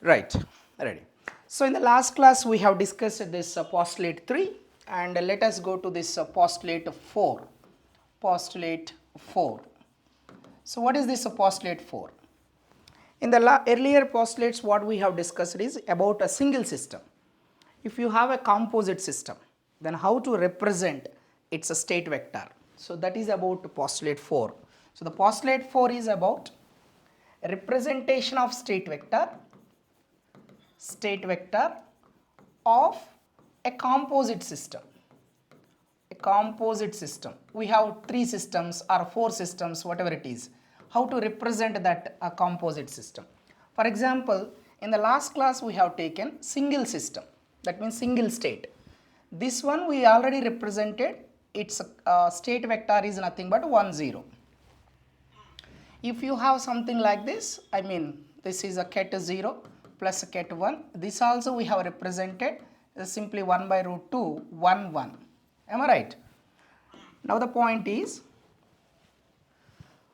Right, ready. So in the last class we have discussed this postulate 3 and let us go to this postulate 4. Postulate 4. So what is this postulate 4? In the earlier postulates what we have discussed is about a single system. If you have a composite system, then how to represent its a state vector. So that is about postulate 4. So the postulate 4 is about representation of state vector of a composite system. A composite system. We have 3 systems or 4 systems, whatever it is. How to represent that a composite system. For example, in the last class we have taken single system. That means single state. This one we already represented. Its state vector is nothing but 1 0. If you have something like this, I mean this is a ket 0 plus a ket 1. This also we have represented simply 1 by root 2 1 1. Am I right? Now the point is,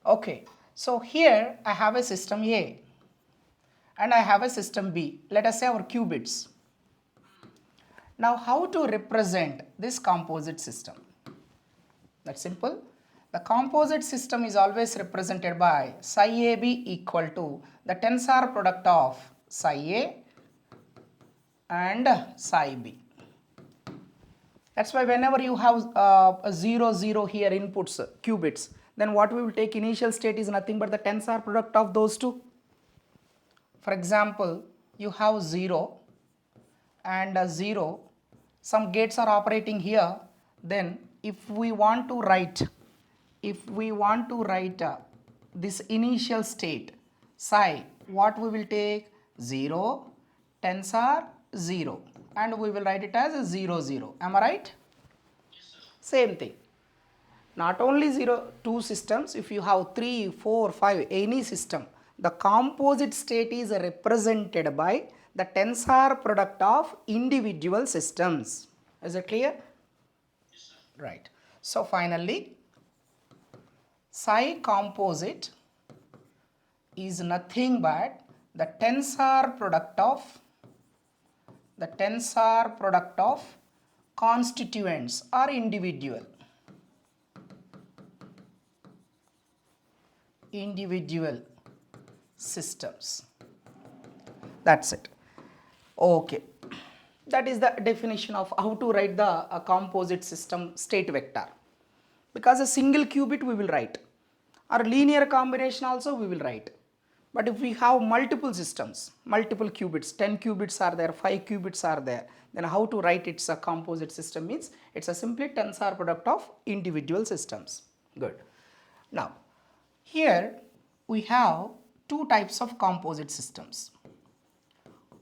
okay, so here I have a system A and I have a system B. Let us say our qubits. Now how to represent this composite system? That's simple. The composite system is always represented by psi AB equal to the tensor product of psi A and psi B. That's why whenever you have a 0 0 here inputs qubits, then what we will take initial state is nothing but the tensor product of those two. For example, you have 0 and 0, some gates are operating here, then if we want to write this initial state psi, what we will take 0 tensor 0 and we will write it as 0 0. Am I right? Yes, same thing. Not only 2 systems, if you have 3, 4, 5, any system, the composite state is represented by the tensor product of individual systems. Is it clear? Yes, sir. Right. So finally, psi composite is nothing but the tensor product of constituents or individual systems. That's it. Okay. That is the definition of how to write the composite system state vector. Because a single qubit we will write, or linear combination also we will write. But if we have multiple systems, multiple qubits, 10 qubits are there, 5 qubits are there, then how to write its a composite system means it's a simply tensor product of individual systems. Good. Now, here we have 2 types of composite systems.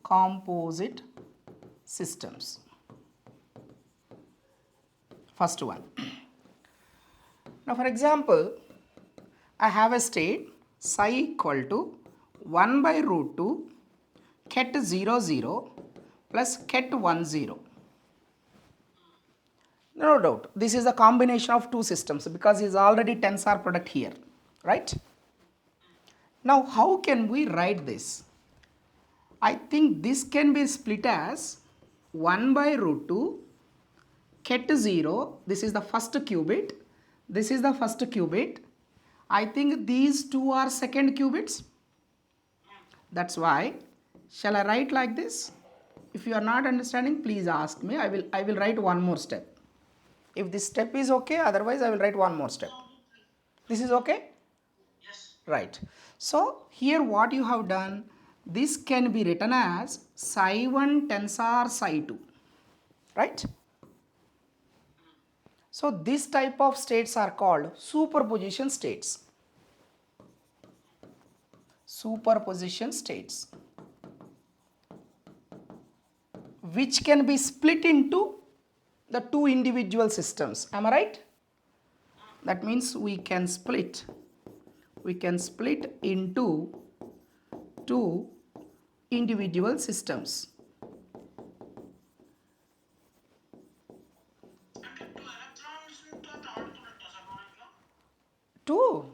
Composite systems. First one. Now for example, I have a state psi equal to 1 by root 2 ket 0 0 plus ket 1 0. No doubt, this is a combination of 2 systems because it is already tensor product here, right? Now how can we write this? I think this can be split as 1 by root 2 ket 0, this is the first qubit, this is the first qubit. I think these two are second qubits. That's why, shall I write like this? If you are not understanding, please ask me. I will write one more step. If this step is okay, otherwise I will write one more step. This is okay? Yes. Right. So here what you have done, this can be written as psi 1 tensor psi 2. Right? So this type of states are called superposition states. Superposition states, which can be split into the 2 individual systems. Am I right? That means we can split into 2 individual systems. Two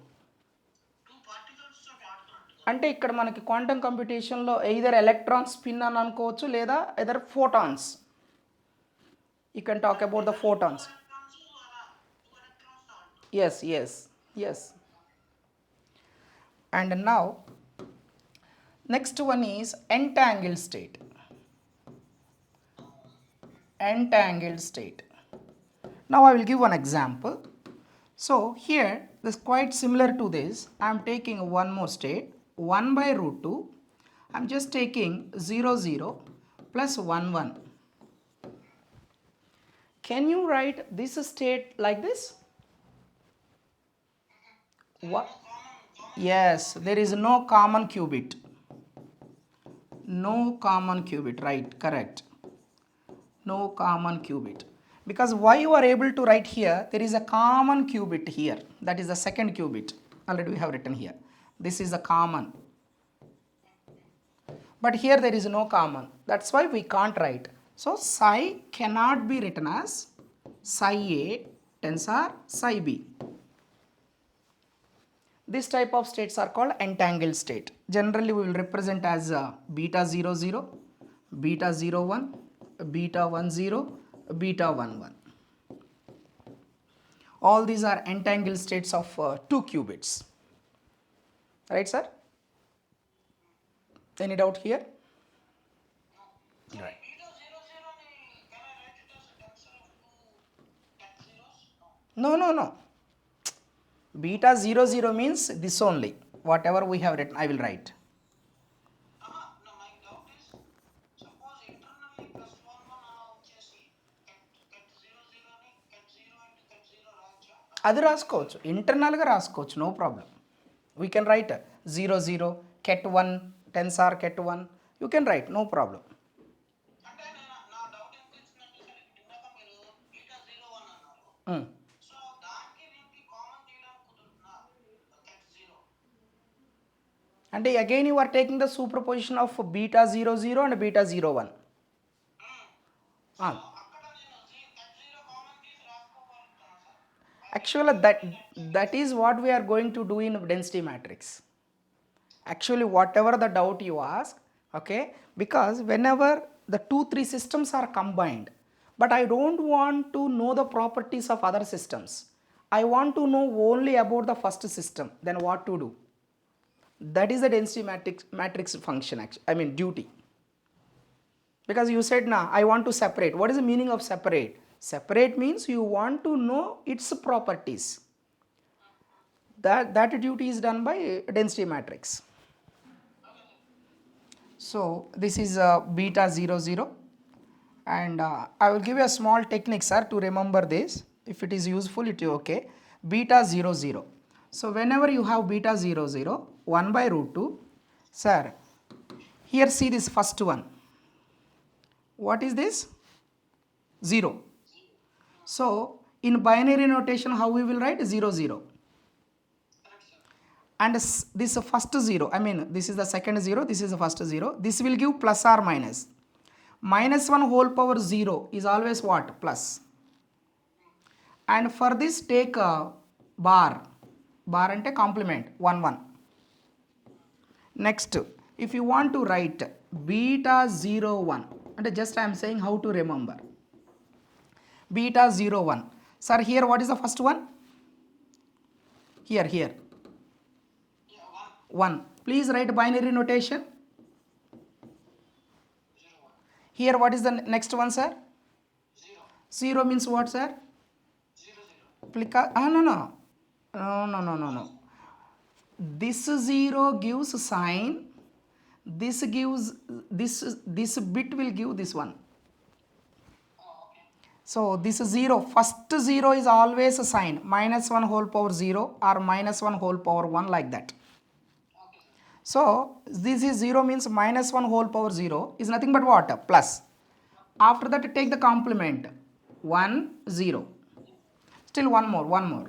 అంటే ఇక్కడ మనకి quantum కంప్యూటేషన్లో either electron spin అని అనుకోవచ్చు లేదా either photons. You can talk about the photons. Yes. And now next one is entangled state. Now I will give one example. So here this is quite similar to this. I am taking one more state, 1 by root 2. I am just taking 0 0 plus 1 1. Can you write this state like this? What? Yes, there is no common qubit. No common qubit, right, correct. No common qubit. Because why you are able to write here, there is a common qubit here. That is the second qubit. Already we have written here. This is the common. But here there is no common. That's why we can't write. So psi cannot be written as psi A tensor psi B. This type of states are called entangled state. Generally we will represent as beta 0 0, beta 0 1, beta 1 0, beta 1 1. All these are entangled states of 2 qubits. Right, sir? Any doubt here? Right. No. Beta 0 0 means this only. Whatever we have written, I will write. No, my doubt is, suppose internally plus 1 1 వచ్చేసి ket 0 0 ని ket 0 and ket 0 రాయొచ్చా? అది రాసుకోవచ్చు, ఇంటర్నల్గా రాసుకోవచ్చు, no problem. We can write 0 0 ket 1 tensor ket 1, you can write, no problem. అంటే నా doubt ఎంత వచ్చిందంటే సార్, ఇందాక మీరు బీటా 0 1 అన్నారు. సో దానికి దీనికి కామన్ తీయడానికి కుదురుతుందా ket 0? అంటే again you are taking the superposition of beta 0 0 అండ్ beta 0 1. Actually that is what we are going to do in density matrix. Actually whatever the doubt you ask, okay, because whenever the 2 3 systems are combined, but I don't want to know the properties of other systems, I want to know only about the first system, then what to do? That is the density matrix function, I mean duty. Because you said now I want to separate. What is the meaning of separate? Separate means you want to know its properties. That duty is done by density matrix. So this is beta 0 0, and I will give you a small technique, sir, to remember this. If it is useful, it is okay. Beta 0 0. So whenever you have beta 0 0, 1 by root 2, sir, here see this first one. What is this? 0. So in binary notation, how we will write 0 0? And this first 0, I mean this is the second 0, this is the first 0, this will give plus or minus. Minus 1 whole power 0 is always what? Plus. And for this take a bar ante complement 1 1. Next, if you want to write beta 0 1, and just I am saying how to remember. Beta 0 1. Sir, here what is the first one? Here. 1. Please write binary notation. Here what is the next one, sir? 0 means what, sir? 0 No. This 0 gives sign. This gives this bit will give this one. So this 0, first 0 is always a sign, minus 1 whole power 0 or minus 1 whole power 1, like that. So this is 0 means minus 1 whole power 0 is nothing but what? Plus. After that take the complement 1 0. Still one more.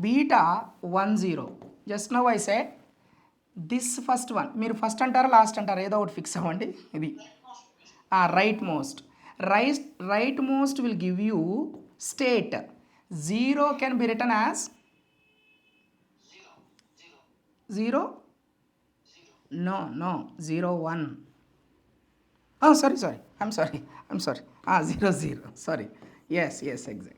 Beta 1 0. Just now I said this first one. మీరు first అంటారా last అంటారా, ఏదో ఒకటి fix అవ్వండి. ఇది right most. Rightmost will give you state. 0 can be written as 0. No, 0, 1. Oh, sorry. I'm sorry. 0, 0. Sorry. Yes, exactly.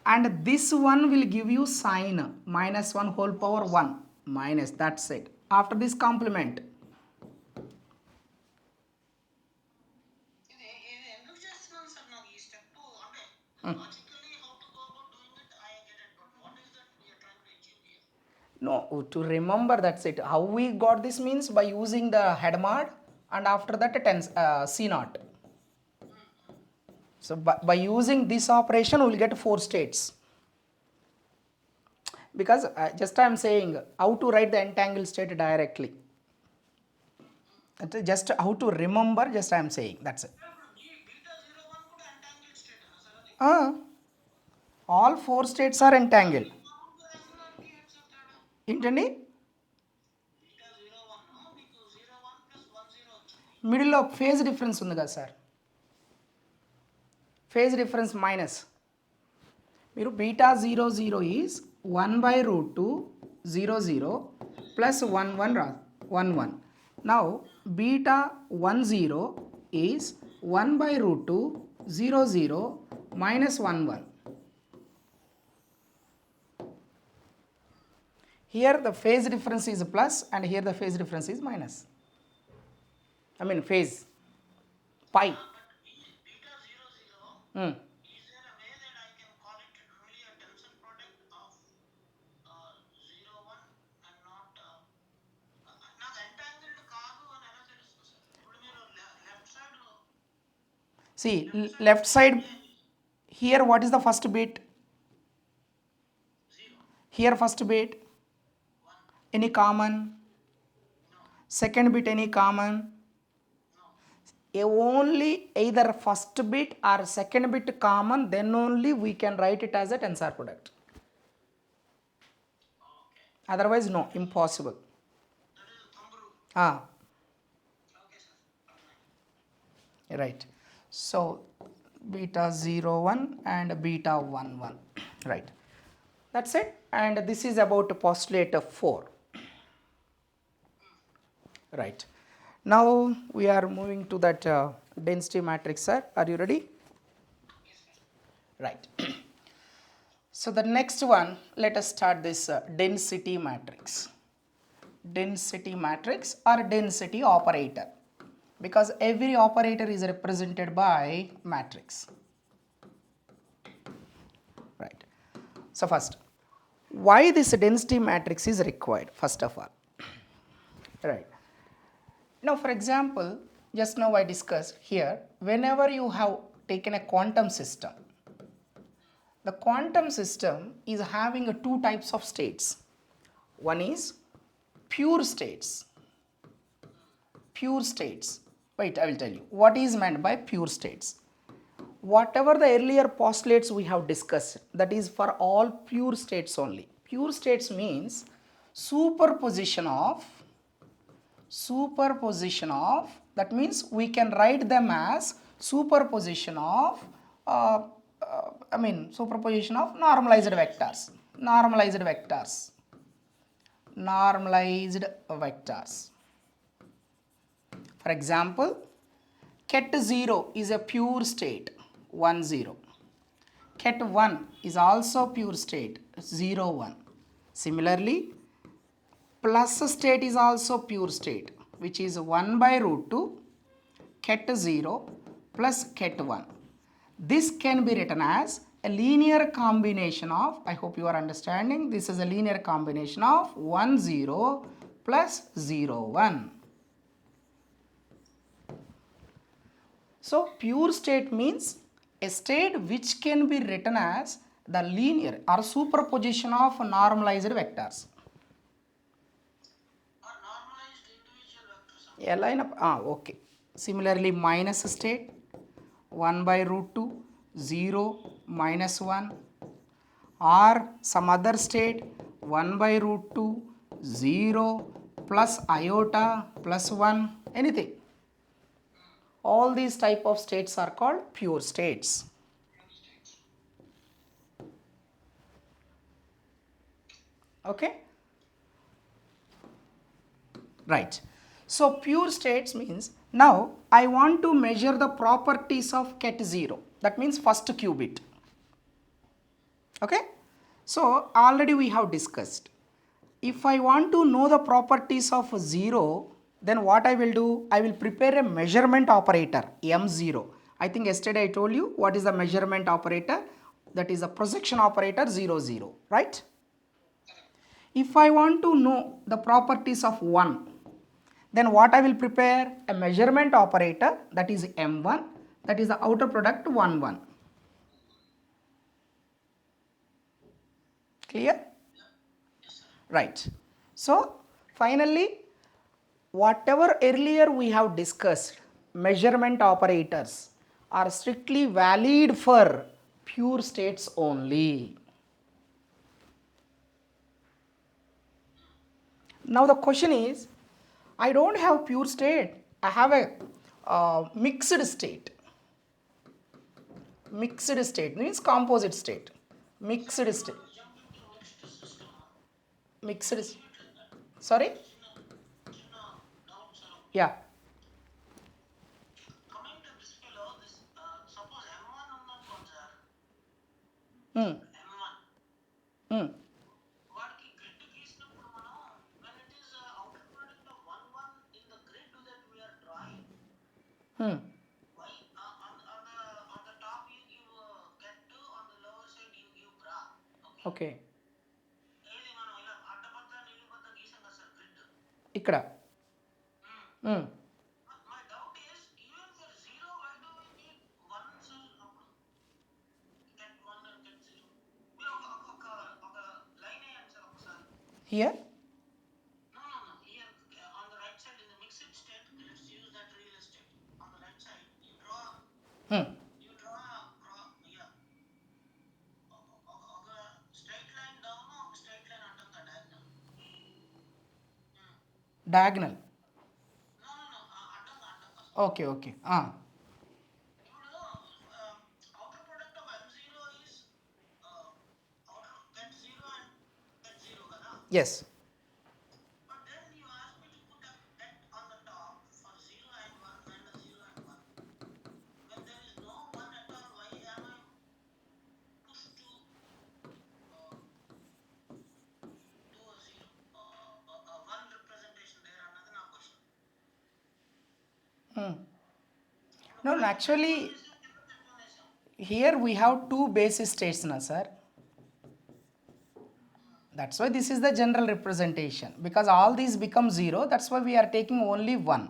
And this one will give you sine minus 1 whole power 1 minus, that's it. After this complement. ఇది ఎందుకు చేస్తున్నాను sir నాకు ఈ step అంటే logically how to go about doing it I get it but what is that we are trying to achieve here No, to remember, that's it. How we got this means by using the head mod and after that C naught. So by using this operation we will get 4 states. Because just I am saying how to write the entangled state directly. Just how to remember, just I am saying, that's it. ఇప్పుడు ఈ beta 01 కూడా entangled state అనా sir అది All 4 states are entangled. మామూలుగా రాసినానికి ఏంటి sir తేడా ఏంటండి? Beta 01 మీకు 01 ప్లస్ 10 వచ్చింది మిడిల్లో ఫేజ్ డిఫరెన్స్ ఉంది కదా సార్, ఫేజ్ డిఫరెన్స్ మైనస్. మీరు beta 00 is 1/√2 00 plus 11. Now beta 10 is 1/√2 00 minus 11. Here the phase difference is plus and here the phase difference is minus. I mean phase pi. beta 00 Hmm. is there a way that I can call it only a tensor product of 01 and not నాకు entangled కాదు అని ఎలా తెలుస్తుంది sir ఇప్పుడు మీరు left side See, left side, here what is the first bit? 0 Here first bit, any common? Second bit, any common? Only either first bit or second bit common, then only we can write it as a tensor product. Otherwise no, impossible. that is thumb rule okay sir Right. So beta 01 and beta 11. Right. That's it. And this is about postulate 4. Right. Now we are moving to that density matrix, sir. Are you ready? Right. So the next one, let us start this density matrix. Density matrix or density operator, because every operator is represented by matrix. Right. So first, why this density matrix is required, first of all. Right. Now for example, just now I discussed here, whenever you have taken a quantum system, the quantum system is having two types of states. One is pure states. Pure states. Wait, I will tell you what is meant by pure states. Whatever the earlier postulates we have discussed, that is for all pure states only. Pure states means superposition of, that means we can write them as superposition of superposition of normalized vectors. For example, ket 0 is a pure state, 1 0. Ket 1 is also pure state, 0 1. Similarly, plus state is also pure state, which is 1/√2 ket 0 plus ket 1. This can be written as a linear combination of, I hope you are understanding, this is a linear combination of 1 0 plus 0 1. So pure state means a state which can be written as the linear or superposition of normalized vectors. or normalized individual vectors Okay. Similarly, minus state 1/√2 0 minus 1, or some other state 1/√2 0 plus iota plus 1, anything. All these type of states are called pure states. Okay. Right. So pure states means now I want to measure the properties of ket 0. That means first qubit. Okay. So already we have discussed. If I want to know the properties of 0, then what I will do? I will prepare a measurement operator M0. I think yesterday I told you what is the measurement operator. That is a projection operator 0, 0, right? If I want to know the properties of 1, then what I will prepare? A measurement operator, that is M1, that is the outer product 1, 1. Clear? Right. So finally, whatever earlier we have discussed, measurement operators are strictly valid for pure states only. Now the question is, I don't have pure state, I have a mixed state. Mixed state means composite state. Mixed state. jump into mixed system. Mixed. Sorry? చిన్న doubt, sir. Yeah. Coming to this fellow, this suppose M1 ఉందనుకోండి sir. Hmm. M1 Hmm. వాడికి grid గీసినప్పుడు మనం when it is outer product of 1 1 in the grid that we are drawing, Hmm. why on the top you give get to, on the lower side you give bra. Okay. ఏది మనం ఇలా అడ్డబద్ద నిలుబద్ద గీసాం కదా sir grid. ఇక్కడ. Hmm. My doubt is, even for 0, why do we need 1 sir? అప్పుడు get 1 and get 0. మీరు ఒక line వేయండి sir ఒకసారి. Here. No. Here on the right side in the mixed state, let's use that real estate. On the right side, you draw. Hmm. Yeah. ఒక straight line down, ఒక straight line అంటుందా diagonal. Diagonal. No. అంటుందా. Okay. Okay. ఇప్పుడు outer product of M0 is outer get 0 and get 0 కదా. Yes. But then you ask me to put a get on the top for 0 and 1 and a 0 and 1. When there is no 1 at all, why am I pushed to do a 0, a 1 representation there? Another na question. No, actually here we have two basis states na sir. That's why this is the general representation, because all these become 0, that's why we are taking only 1.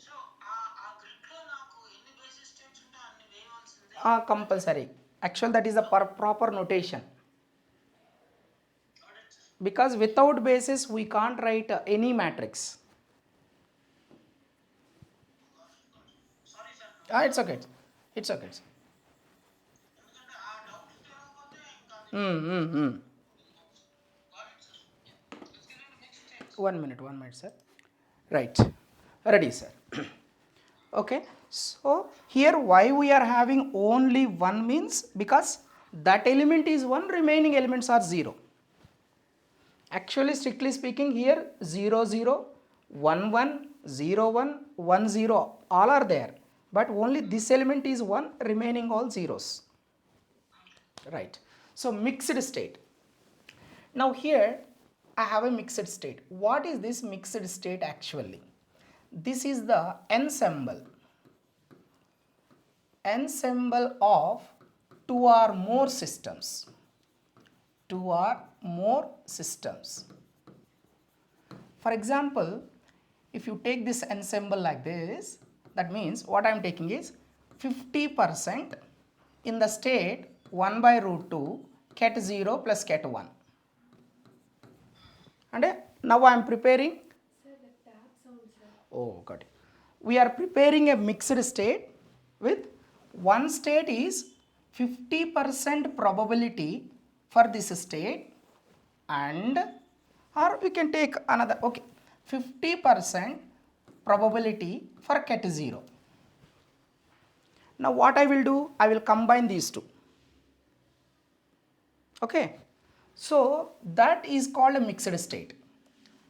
So ఆ grid లో నాకు ఎన్ని basis states ఉంటే అన్ని వేయవలసిందే. Compulsory. Actually that is the proper notation. Got it, sir. Because without basis we can't write any matrix. Sorry sir. It's okay. It's okay. ఎందుకంటే ఆ doubt తెలియకపోతే ఇంకా అది. Got it, sir. Let's get into mixed states. 1 minute sir. Right. Ready sir. Okay. So here why we are having only 1 means because that element is 1, remaining elements are 0. Actually strictly speaking here 0 0, 1 1, 0 1, 1 0 all are there, but only this element is 1, remaining all zeros. Right. So mixed state. Now here I have a mixed state. What is this mixed state actually? This is the ensemble of 2 or more systems. 2 or more systems. For example, if you take this ensemble like this, that means what I am taking is 50% in the state 1 by root 2 ket 0 plus ket 1. And now I am preparing. Sir, the tap sound, sir. Oh, got it. We are preparing a mixed state with one state is 50% probability for this state, and or we can take another, okay, 50% probability for ket 0. Now what I will do? I will combine these two. Okay. So that is called a mixed state.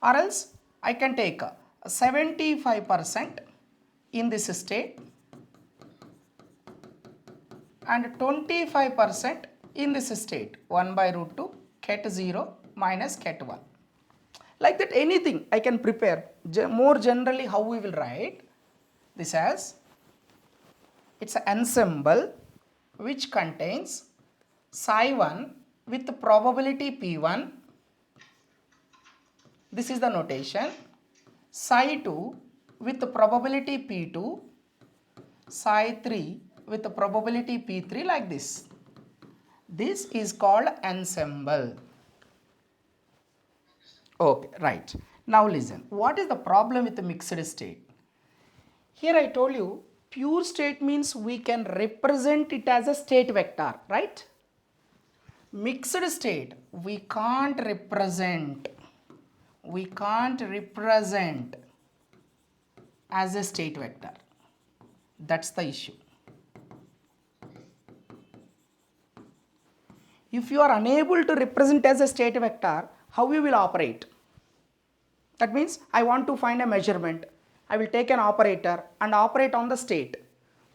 Or else I can take 75% in this state and 25% in this state, 1 by root 2 ket 0 minus ket 1. Like that, anything I can prepare. More generally, how we will write this as, it's an ensemble which contains psi 1 with probability p1. This is the notation. Psi 2 with probability p2, psi 3 with probability p3, like this. This is called ensemble. Okay, right. Now listen, what is the problem with the mixed state? Here I told you, pure state means we can represent it as a state vector, right? Mixed state, we can't represent as a state vector. That's the issue. If you are unable to represent as a state vector, how you will operate? That means I want to find a measurement. I will take an operator and operate on the state.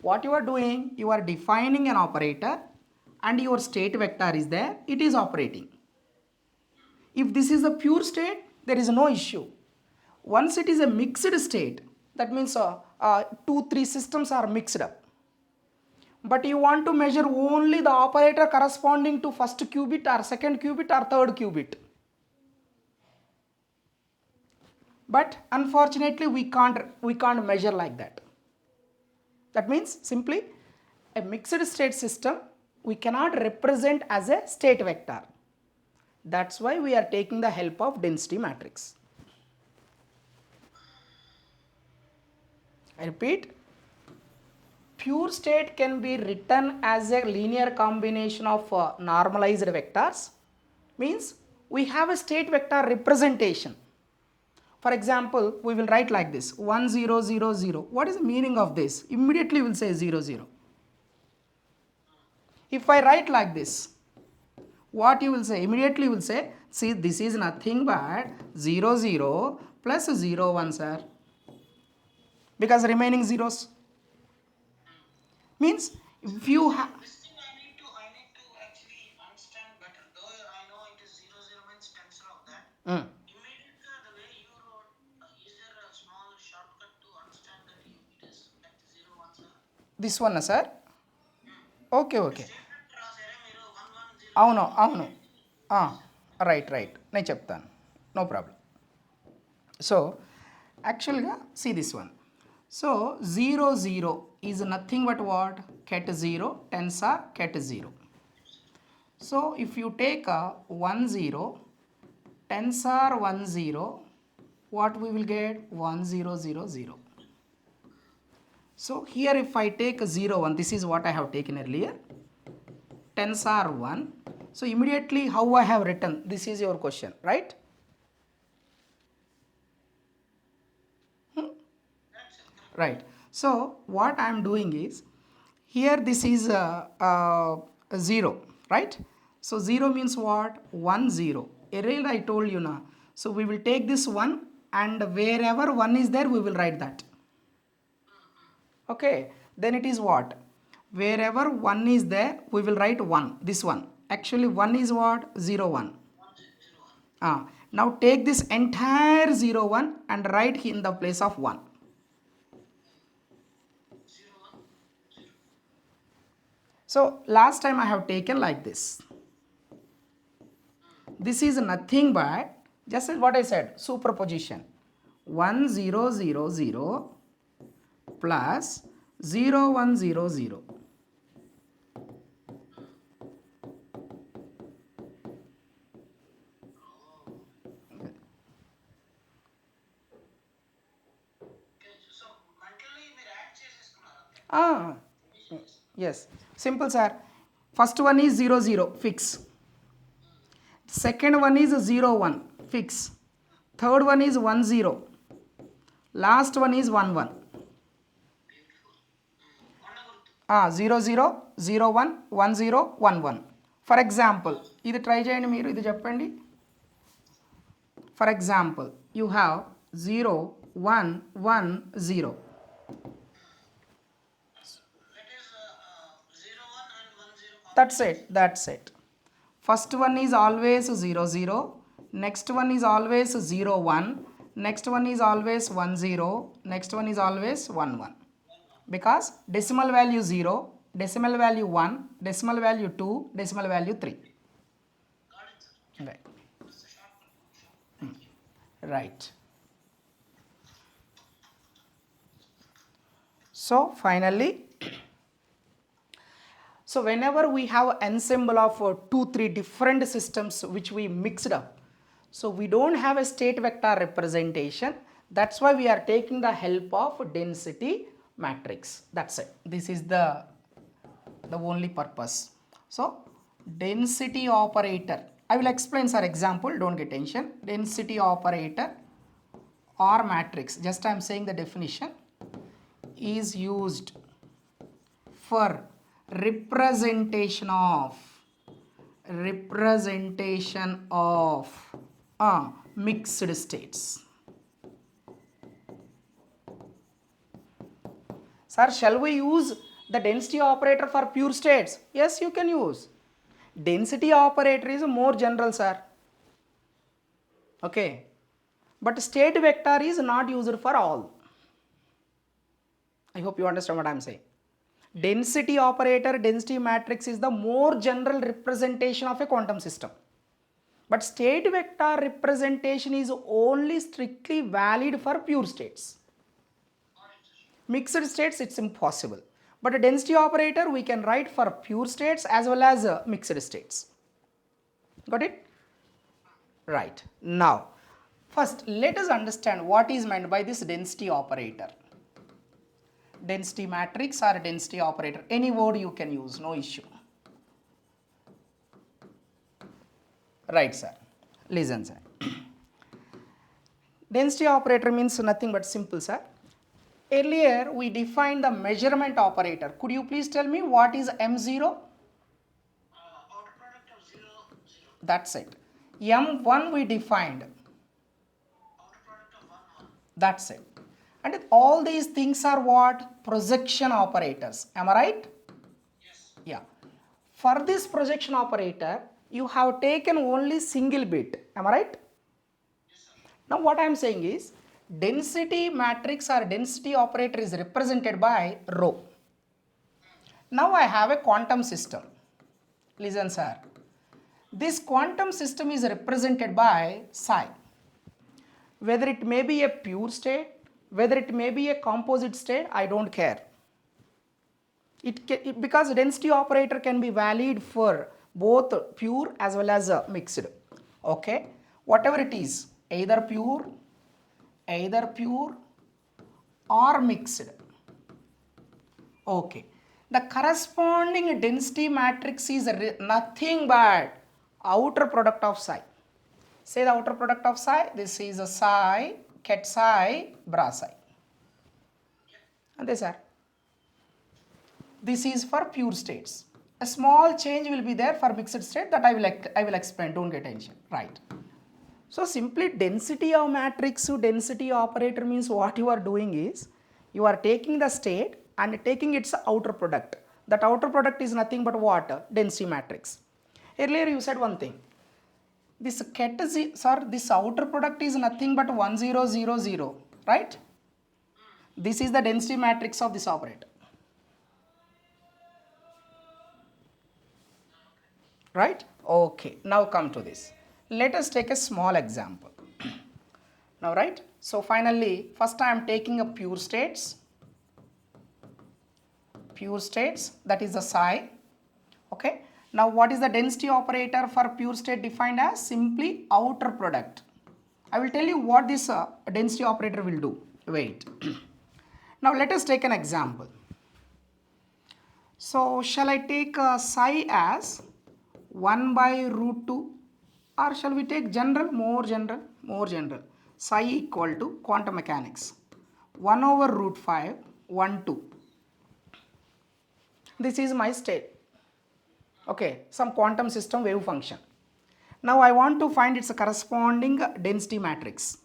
What you are doing, you are defining an operator and your state vector is there, it is operating. If this is a pure state, there is no issue. Once it is a mixed state, that means 2-3 systems are mixed up. But you want to measure only the operator corresponding to first qubit or second qubit or third qubit. But unfortunately we can't measure like that. That means simply a mixed state system we cannot represent as a state vector. That's why we are taking the help of density matrix. I repeat, pure state can be written as a linear combination of normalized vectors. Means we have a state vector representation. For example, we will write like this, 1 0 0 0. What is the meaning of this? Immediately we will say 0 0. If I write like this, what you will say? Immediately you will say, see, this is nothing but 0 0 plus 0 1, sir. Because remaining zeros. Means if you have... This thing I need to actually understand better. Though I know it is 0 0 means tensor of that. Immediately the way you wrote, is there a small shortcut to understand that it is at 0 1, sir? This one, sir? Okay, okay. Statement రాసారా మీరు 1 1 0? అవును right నేను చెప్తాను, no problem. So యాక్చువల్గా see this one. So 0 0 is nothing but what? Ket 0, tensor ket 0. So if you take a 1 0, tensor 1 0, what we will get? 1 0 0 0. So here if I take 0 1, this is what I have taken earlier, tensor 1. So immediately how I have written, this is your question, right? Right. So what I am doing is, here this is a 0, right? So 0 means what? 1 0. Earlier I told you now. So we will take this 1 and wherever 1 is there we will write that. Okay. Then it is what? Wherever 1 is there we will write 1. This one. Actually 1 is what? 0 1. Now take this entire 0 1 and write in the place of 1. So last time I have taken like this. This is nothing but just what I said, superposition. 1 0 0 0 plus 0 1 0 0. So mentally మీరు add చేసేసుకున్నారు. Yes, simple sir. First one is 0 0, fix. Second one is 0 1, fix. Third one is 1 0. Last one is 1 1. 0 0 0 1 1 0 1 1. For example, ఇది try చేయండి మీరు, ఇది చెప్పండి. For example you have 0 1 1 0. That is 0 1 and 1 0. That's it. First one is always 0 0, next one is always 0 1, next one is always 1 0, next one is always 1 1, because decimal value 0, decimal value 1, decimal value 2, decimal value 3. Got it, sir. Right. It's a short. Right. So finally, so whenever we have ensemble of 2-3 different systems which we mixed up, so we don't have a state vector representation. That's why we are taking the help of density matrix. That's it. This is the only purpose. So density operator, I will explain, sir, example, don't get tension. Density operator or matrix, just I am saying the definition, is used for representation of mixed states. Sir, shall we use the density operator for pure states? Yes, you can use. Density operator is more general, sir. Okay, but state vector is not used for all. I hope you understand what I am saying. Density operator, density matrix is the more general representation of a quantum system. But state vector representation is only strictly valid for pure states. Mixed states, it's impossible. But a density operator we can write for pure states as well as mixed states. Got it? Right. Now, first let us understand what is meant by this density operator. Density matrix or density operator, any word you can use, no issue. Right, sir. Listen, sir. Density operator means nothing but simple, sir. Earlier we defined the measurement operator. Could you please tell me what is M0? Outer product of 0 0. That's it. M1 we defined. Outer product of 1 1. That's it. And all these things are what? Projection operators. Am I right? Yes. Yeah. For this projection operator, you have taken only single bit. Am I right? Yes, sir. Now what I am saying is, density matrix or density operator is represented by rho. Now I have a quantum system. Listen, sir. This quantum system is represented by psi. Whether it may be a pure state, whether it may be a composite state, I don't care. Because density operator can be valid for both pure as well as mixed. Okay, whatever it is, either pure or mixed. Okay, the corresponding density matrix is nothing but outer product of psi. Say the outer product of psi. This is a psi, ket psi, bra psi. Ante, sir. This is for pure states. A small change will be there for mixed state, that I will explain. Don't get tension. Right. So simply density of matrix, density operator means what you are doing is, you are taking the state and taking its outer product. That outer product is nothing but what? Density matrix. Earlier you said one thing. This ket, sir, this outer product is nothing but 1 0 0 0, right? This is the density matrix of this operator. Right? Okay, now come to this. Let us take a small example. Now, right? So finally, first I am taking a pure states, that is the psi. Okay, now what is the density operator for pure state defined as? Simply outer product. I will tell you what this density operator will do. Wait. Now let us take an example. So shall I take psi as 1 by root 2, or shall we take general, more general? Psi equal to quantum mechanics 1 over root 5 1 2. This is my state. Okay, some quantum system wave function. Now I want to find its corresponding density matrix.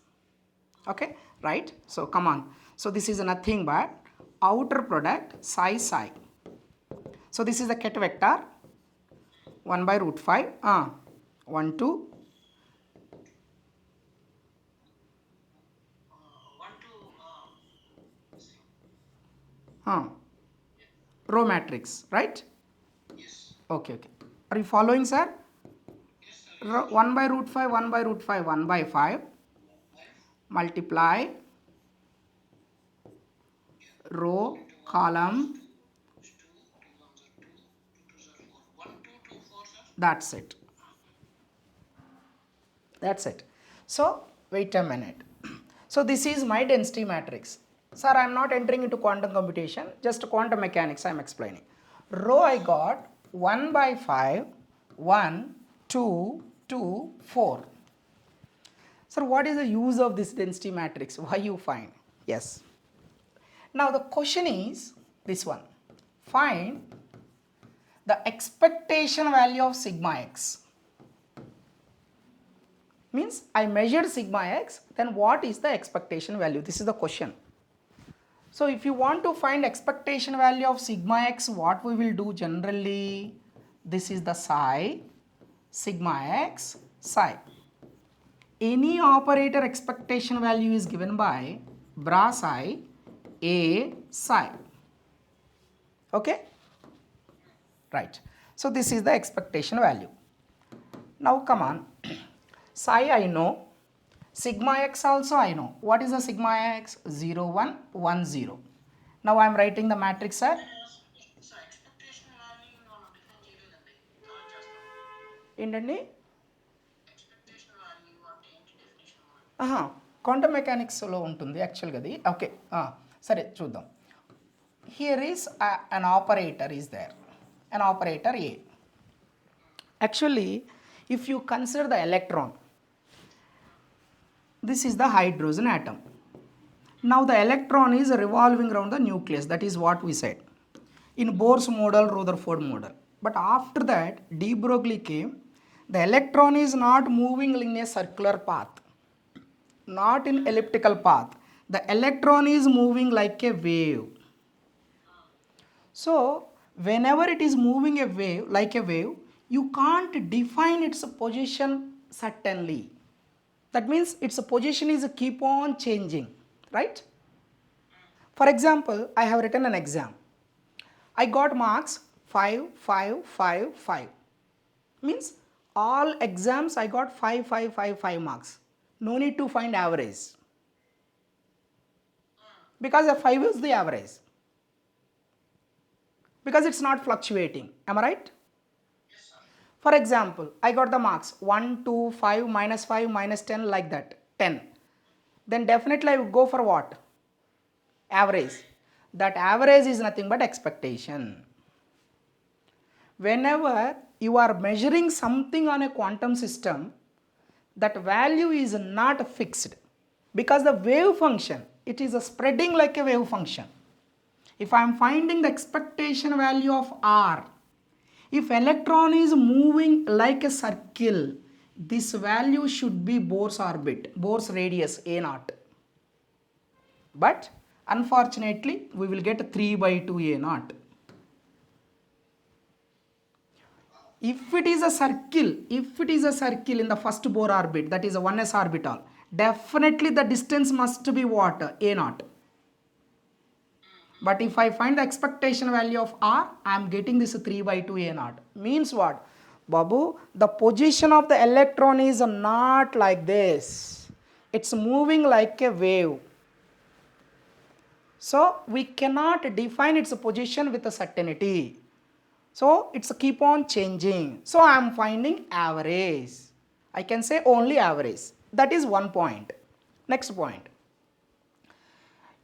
Okay, right? So come on. So this is nothing but outer product psi psi. So this is the ket vector 1 by root 5. 1 2 row matrix, right? Yes. Okay, okay. Are you following, sir? Yes, sir. 1 by root 5, 1 by root 5, 1 by 5 multiply row column. That's it. That's it. So wait a minute. So this is my density matrix. Sir, I am not entering into quantum computation, just quantum mechanics I am explaining. Row I got 1 by 5, 1, 2, 2, 4. Sir, what is the use of this density matrix? Why you find? Yes. Now the question is this one. Find the expectation value of sigma x. Means I measured sigma x, then what is the expectation value? This is the question. So if you want to find expectation value of sigma x, what we will do generally? This is the psi, sigma x, psi. Any operator expectation value is given by bra psi, a psi. Okay? Right. So this is the expectation value. Now come on. Psi I know, sigma x also I know. What is the sigma x? 0, 1, 1, 0. Now I am writing the matrix, sir. So expectation value మనం define చేయలేదండి. తర్వాత చేస్తాం. ఏంటండి? Expectation value అంటే ఏంటి definition? Quantum మెకానిక్స్లో ఉంటుంది యాక్చువల్గా అది. ఓకే, సరే చూద్దాం. Here is an operator is there. An operator A. Actually, if you consider the electron, this is the hydrogen atom. Now the electron is revolving around the nucleus. That is what we said in Bohr's model, Rutherford model. But after that, de Broglie came. The electron is not moving in a circular path, not in elliptical path. The electron is moving like a wave. So whenever it is moving a wave, like a wave, you can't define its position certainly. That means its position is keep on changing, right? For example, I have written an exam. I got marks 5, 5, 5, 5. Means all exams I got 5, 5, 5, 5 marks. No need to find average. Because the 5 is the average. Because it's not fluctuating. Am I right? Yes, sir. For example, I got the marks 1, 2, 5, minus 10 like that, 10. Then definitely I would go for what? Average. That average is nothing but expectation. Whenever you are measuring something on a quantum system, that value is not fixed. Because the wave function, it is spreading like a wave function. If I am finding the expectation value of R, if electron is moving like a circle, this value should be Bohr's orbit, Bohr's radius A0. But unfortunately, we will get 3 by 2 A0. If it is a circle in the first Bohr orbit, that is a 1s orbital, definitely the distance must be what? A0. But if I find the expectation value of R, I am getting this 3 by 2 A0. Means what? Babu, the position of the electron is not like this. It's moving like a wave. So we cannot define its position with a certainty. So it's keep on changing. So I am finding average. I can say only average. That is one point. Next point.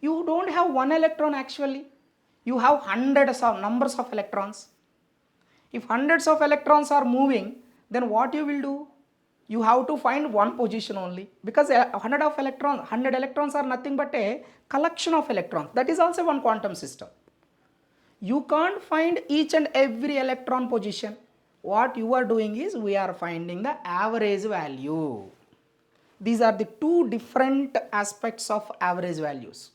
You don't have one electron actually. You have hundreds of numbers of electrons. If hundreds of electrons are moving, then what you will do? You have to find one position only. Because 100 electrons are nothing but a collection of electrons. That is also one quantum system. You can't find each and every electron position. What you are doing is we are finding the average value. These are the two different aspects of average values.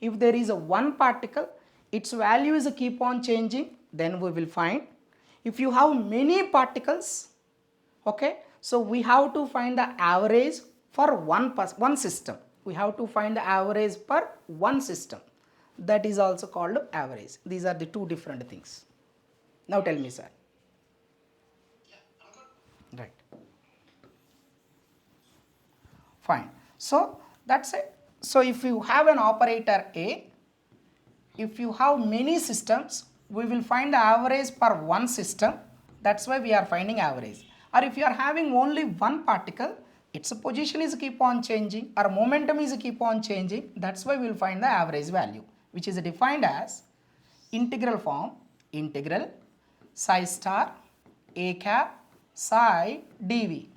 If there is a one particle, its value is keep on changing, then we will find. If you have many particles, okay, so we have to find the average for one system. We have to find the average per one system. That is also called average. These are the two different things. Now tell me, sir. Yeah, I'm good. Right. Fine. So that's it. So if you have an operator A, if you have many systems, we will find the average per one system. That's why we are finding average. Or if you are having only one particle, its position is keep on changing or momentum is keep on changing. That's why we will find the average value, which is defined as integral form, integral psi star a cap psi dv.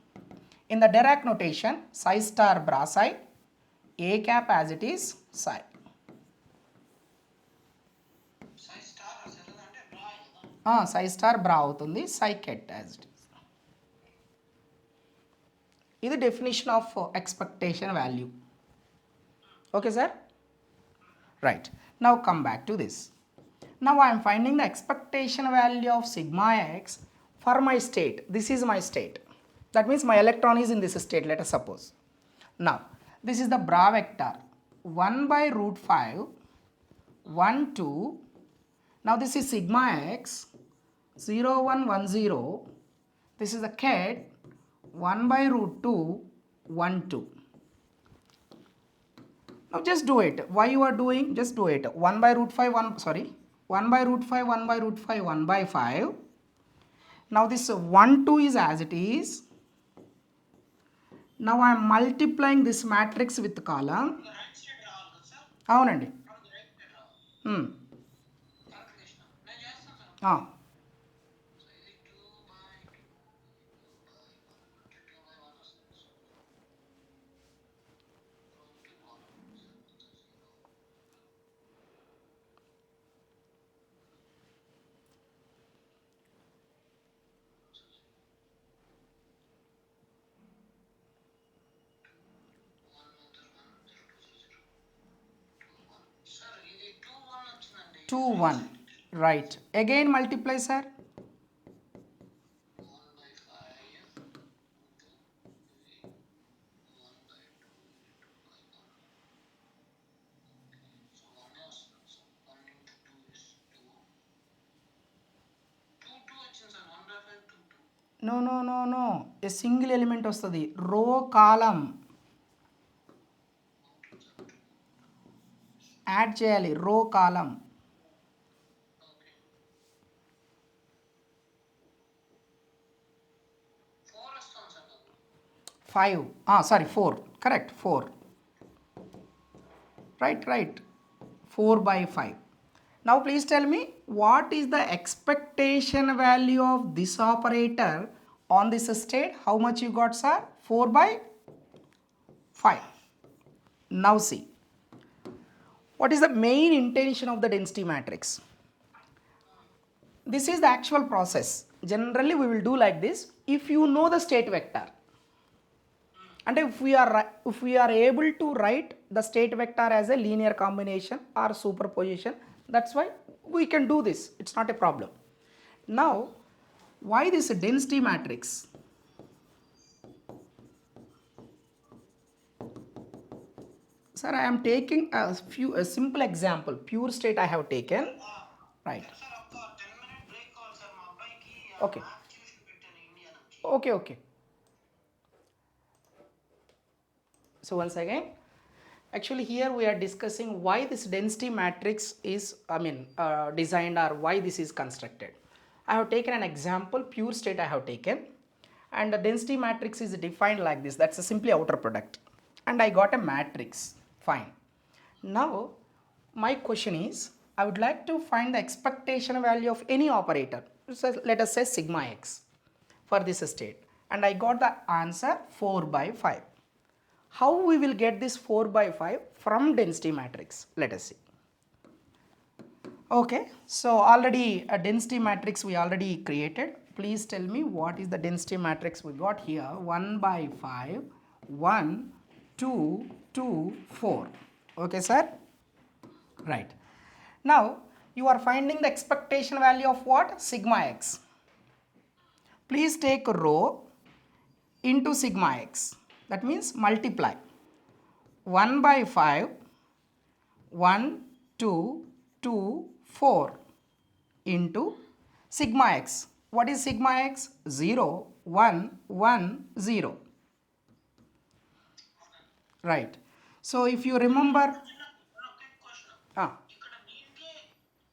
In the Dirac notation, psi star bra psi, a cap as it is psi. Psi star అసలు అంటే draw కదా. Psi star bra అవుతుంది, psi ket as it is. ఇది definition of expectation value. Okay, sir? Right. Now come back to this. Now I am finding the expectation value of sigma x for my state. This is my state. That means my electron is in this state, let us suppose. Now, this is the bra vector 1 by root 5, 1, 2. Now this is sigma x 0, 1, 1, 0. This is the ket 1 by root 2, 1, 2. Now just do it. Why you are doing? Just do it. 1 by root 5, 1, sorry. 1 by root 5, 1 by root 5, 1 by 5. Now this 1, 2 is as it is. Now I am multiplying this matrix with column. Right side రావాలి కదా sir. అవునండి. Right side రావాలి. Calculation నేను చేస్తాను sir. ఆ, so ఇది 2 by 2 2 by 1 వస్తుంది. So 2 sir ఇది 2 1 వచ్చిందండి. 2, 1. Right. Again multiply, sir. 1 by 5 into 1 by 2 by 1. So 1 వస్తుంది సార్. 1 into 2 is 2. 2 2 వచ్చింది sir. 1 by 5 2 2. No, no, no, no. A single element వస్తుంది. Row column. యాడ్ చేయాలి రో కాలం. ఓకే. 4 వస్తుంది సార్ నాకు. 5. Sorry, 4. Correct, 4. Right. 4 by 5. Now please tell me what is the expectation value of this operator on this state? How much you got, sir? 4 by 5. Now see. What is the main intention of the density matrix? This is the actual process. Generally we will do like this. If you know the state vector, and if we are able to write the state vector as a linear combination or superposition, that's why we can do this. It's not a problem. Now, why this density matrix? Sir, I am taking a simple example. Pure state I have taken. Right. Sir ఒక 10 minute break కావాలి sir. మా అబ్బాయికి Okay. Math tuition పెట్టాను India నుంచి. Okay. So once again, actually here we are discussing why this density matrix is designed or why this is constructed. I have taken an example, pure state I have taken, and the density matrix is defined like this. That's a simply outer product, and I got a matrix. Fine. Now my question is, I would like to find the expectation value of any operator. So let us say sigma x for this state, and I got the answer 4 by 5. How we will get this 4 by 5 from density matrix? Let us see. Okay, so already a density matrix we already created. Please tell me what is the density matrix we got here. 1 by 5, 1, 2, 2, 4. Okay, sir? Right. Now, you are finding the expectation value of what? Sigma x. Please take rho into sigma x. That means multiply. 1 by 5, 1, 2, 2, 4 into sigma x. What is sigma x? 0, 1, 1, 0. Right. So if you remember, quick question ah, ఇక్కడ దీనికి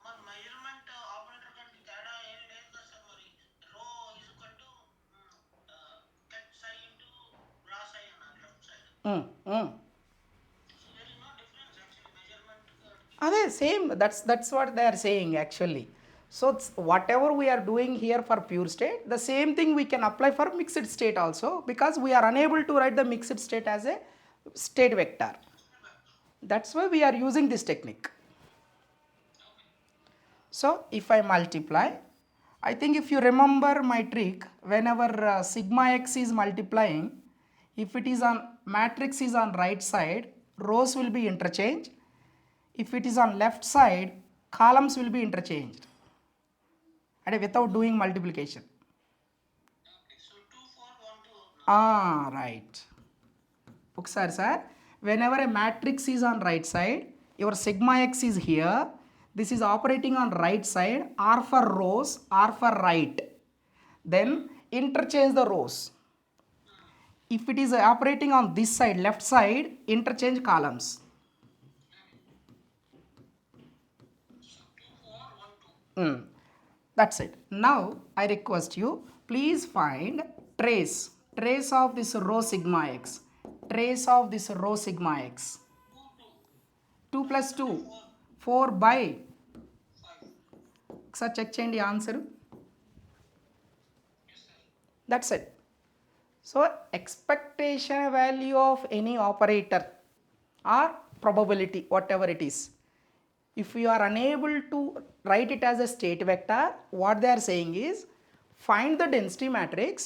మన measurement operator కంటే తేడా ఏం లేదు కదా sir మరి rho is equal to ket psi into bra psi అన్నారు left side so there is no difference actually measurement అదే same. That's what they are saying actually. So whatever we are doing here for pure state, the same thing we can apply for mixed state also, because we are unable to write the mixed state as a state vector. That's why we are using this technique. So if I multiply, I think if you remember my trick, whenever sigma x is multiplying, if it is on matrix is on right side, rows will be interchanged. If it is on left side, columns will be interchanged, and without doing multiplication. So 2 4 1 2 Right. ఒకసారి sir, whenever a matrix is on right side, your sigma x is here, this is operating on right side, R for rows, R for right, then interchange the rows. If it is operating on this side, left side, interchange columns. That's it. Now I request you, please find trace of this row sigma x, trace of this row sigma x. 2 plus 2, 4 by, ఒకసారి check చేయండి answer. That's it. So expectation value of any operator or probability, whatever it is, if you are unable to write it as a state vector, what they are saying is find the density matrix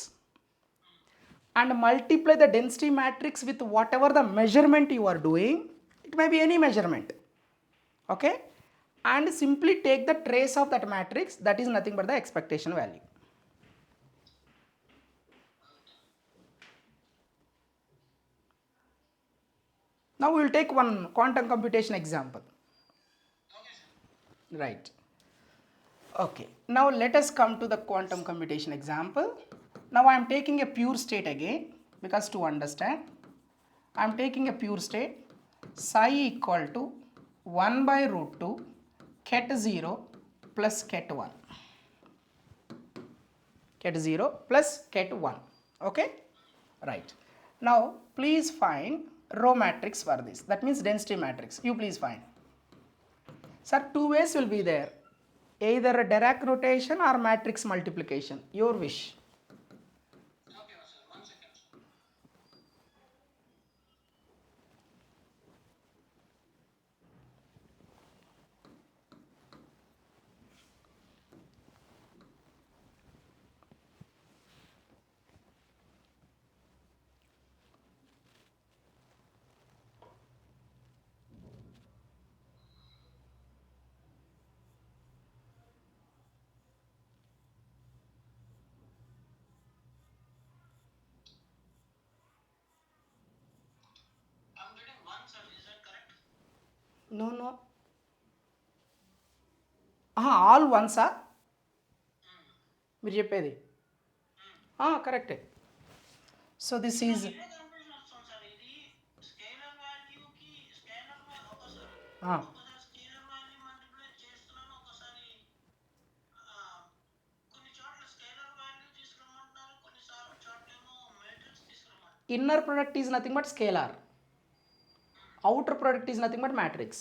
and multiply the density matrix with whatever the measurement you are doing. It may be any measurement, okay, and simply take the trace of that matrix. That is nothing but the expectation value. Now we will take one quantum computation example. Right. Okay. Now let us come to the quantum computation example. Now I am taking a pure state again, because to understand, I am taking a pure state psi equal to 1 by root 2 ket 0 plus ket 1. Ket 0 plus ket 1. Okay? Right. Now please find row matrix for this. That means density matrix. You please find. Sir, two ways will be there. Either a Dirac rotation or matrix multiplication. Your wish. Okay sir 1 second I'm getting 1 sir, is that correct? No, no. All ones are? మీరు చెప్పేది కరెక్టే. So this is ఇదే confusion వస్తుంది sir ఇది scalar వాల్యూకి scalar ఒకసారి scalar value multiply చేస్తున్నాను ఒకసారి కొన్ని చోట్ల స్కేలర్ వాల్యూ తీసుకురమ్మంటున్నారు కొన్ని చోట్లేమో మ్యాట్రిక్స్ తీసుకురమ్మంటున్నారు inner product is nothing but scalar, outer product is nothing but matrix.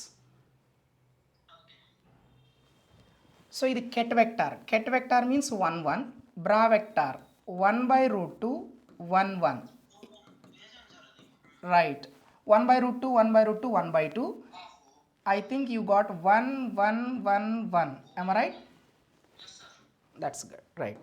So ఇది ket vector. Ket vector means 1 1. Bra vector 1 by root 2 1 1. Right. 1 by root 2 1 by root 2 1 by 2. I think you got 1 1 1 1. Am I right? Yes sir. That's good. Right.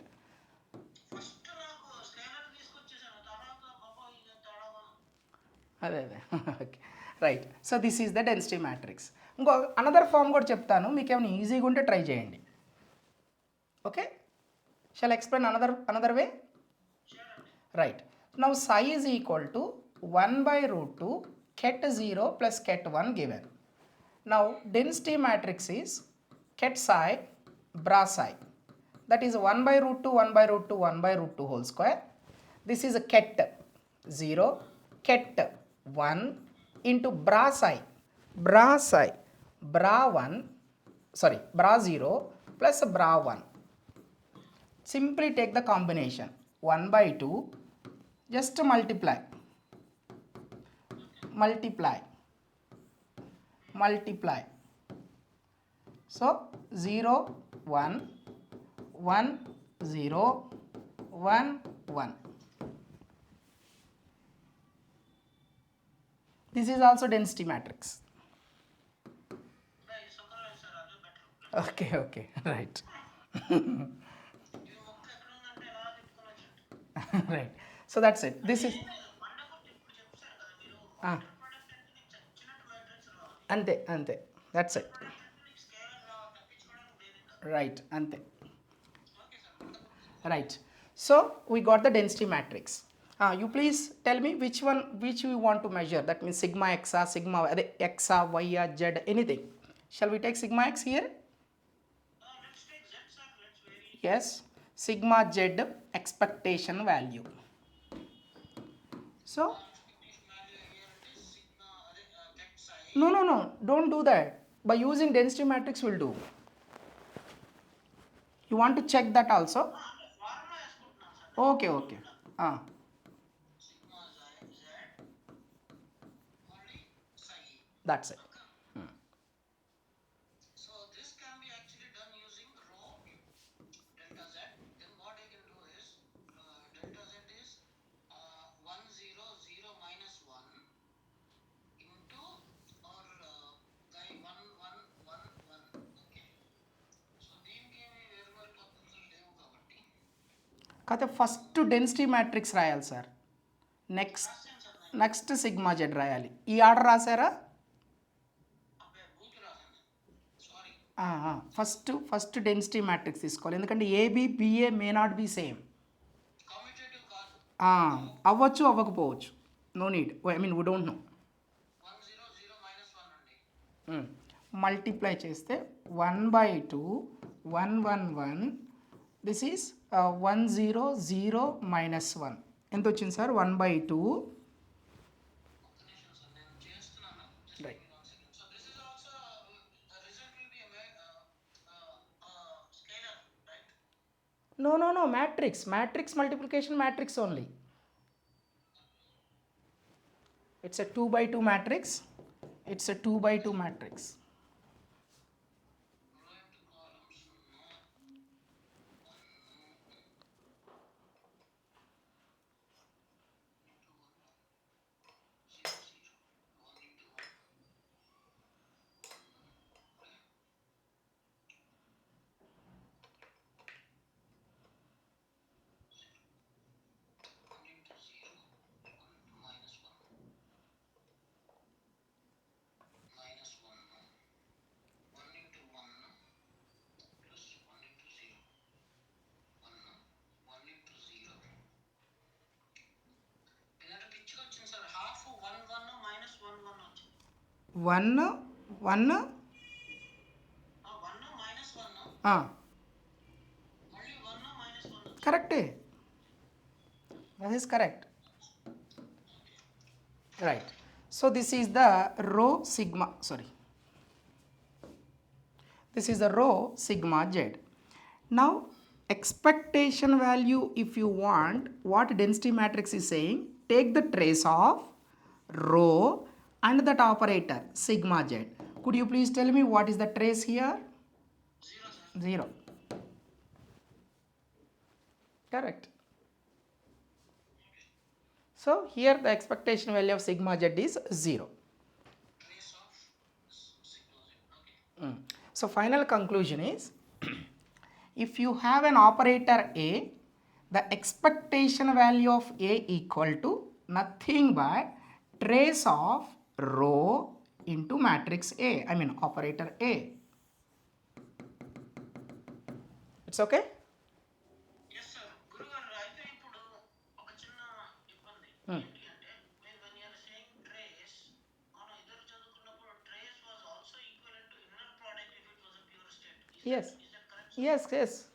అదే అదే okay right. So this is the density matrix. ఇంకో another form కూడా చెప్తాను, మీకు ఏమైనా ఈజీగా ఉంటే try చేయండి. Okay, shall explain another way. Right. Now psi is equal to 1 by root 2 ket 0 plus ket 1 given. Now density matrix is ket psi bra psi, that is 1 by root 2 1 by root 2 1 by root 2 whole square. This is a ket 0 ket 1 into bra psi bra 1 sorry bra 0 plus bra 1. Simply take the combination 1 by 2, just multiply so 0 1 1 0 1 1. This is also density matrix. Okay, okay, right. Right. So that's it. This is అంతే అంతే, that's it. Right, అంతే. Right. So we got the density matrix. You please tell me which you want to measure. That means sigma x, sigma x, y, z, anything. Shall we take sigma x here? Let's take Z, sir. Let's vary. Yes, sigma z expectation value. So Expectation value here it is sigma ket psi. no, don't do that. By using density matrix we'll do. You want to check that also? Formula వేసుకుంటున్నాను sir. Okay, okay. Sigma z only psi. That's it. So this can be actually done using rho delta z. Then what I can do is delta z is 1 0 0 minus 1 into or 1 1 1 1. Okay. So దీనికి ఏమి వేరు వేరు పద్ధతులు లేవు కాబట్టి కాకపోతే first density matrix రాయాలి sir, next sigma Z రాయాలి. ఈ ఆర్డర్ రాశారా? అబ్బాయి బూతు రాశాను. సారీ. ఫస్ట్ డెన్సిటీ మ్యాట్రిక్స్ తీసుకోవాలి, ఎందుకంటే AB BA may not be same. Commutative కాదు. అవ్వచ్చు అవ్వకపోవచ్చు, no need, I mean we don't know. 1 0 0 minus 1 అండి. మల్టిప్లై చేస్తే 1/2 1 1 1, దిస్ ఈస్ 1 0 0 minus 1. ఎంత వచ్చింది సార్? 1/2. ఒక్క నిమిషం సార్ నేను చేస్తున్నాను. Just Right. give me 1 second. So this is also the result will be a scalar, right? No, matrix multiplication matrix only. It's a 2/2 matrix. It's a 2/2 matrix. Row into columns. 1 1 1 minus 1 మళ్ళీ 1 minus 1 కరెక్టే, that is correct. Right. So this is the rho sigma, sorry, this is the rho sigma z. Now expectation value, if you want, what density matrix is saying, take the trace of rho and that operator sigma z. Could you please tell me what is the trace here? 0. Correct. So here the expectation value of sigma z is 0. trace of sigma z. Okay. So final conclusion is if you have an operator A, the expectation value of A equal to nothing but trace of row into matrix A, I mean operator A. It's okay? Yes, sir. గురుగారు అయితే ఇప్పుడు ఒక చిన్న ఇబ్బంది ఏంటి అంటే when you are saying trace, మనం ఇద్దరు చదువుకున్నప్పుడు trace was also equivalent to inner product if it was a pure state. Yes. Is that correct, sir? Yes, yes. Okay.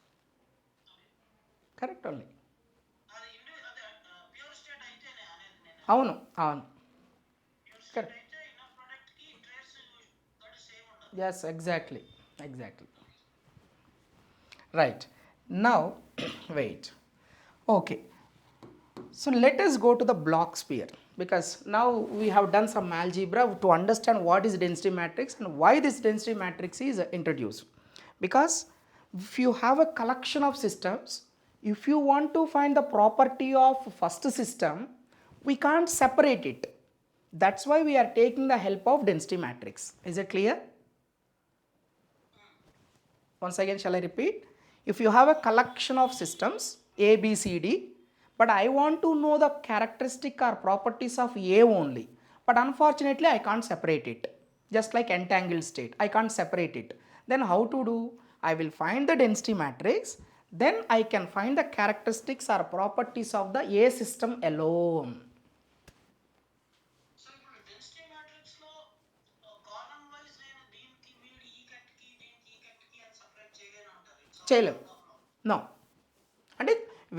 Correct only. అది ప్యూర్ స్టేట్ అయితేనే అనేది నేను అవును అవును ప్యూర్ స్టేట్ Correct. అయితే ఇన్నర్ ప్రోడక్ట్ కి ట్రేస్ గడి same ఉండదు. Yes, exactly. Exactly. Right. Now, wait. Okay. So let us go to the Bloch sphere, because now we have done some algebra to understand what is density matrix and why this density matrix is introduced. Because if you have a collection of systems, if you want to find the property of first system, we can't separate it. That's why we are taking the help of density matrix. Is it clear? Once again, shall I repeat? If you have a collection of systems A, B, C, D, but I want to know the characteristic or properties of A only, but unfortunately I can't separate it. Just like entangled state, I can't separate it. Then how to do? I will find the density matrix, then I can find the characteristics or properties of the A system alone. So ఇప్పుడు density matrix లో column vice నేను దీనికి వీడి ఈ cut కి దీనికి ఈ cut కి అని సెపరేట్ చేయలేను అంటారు. చేయలేం. No. And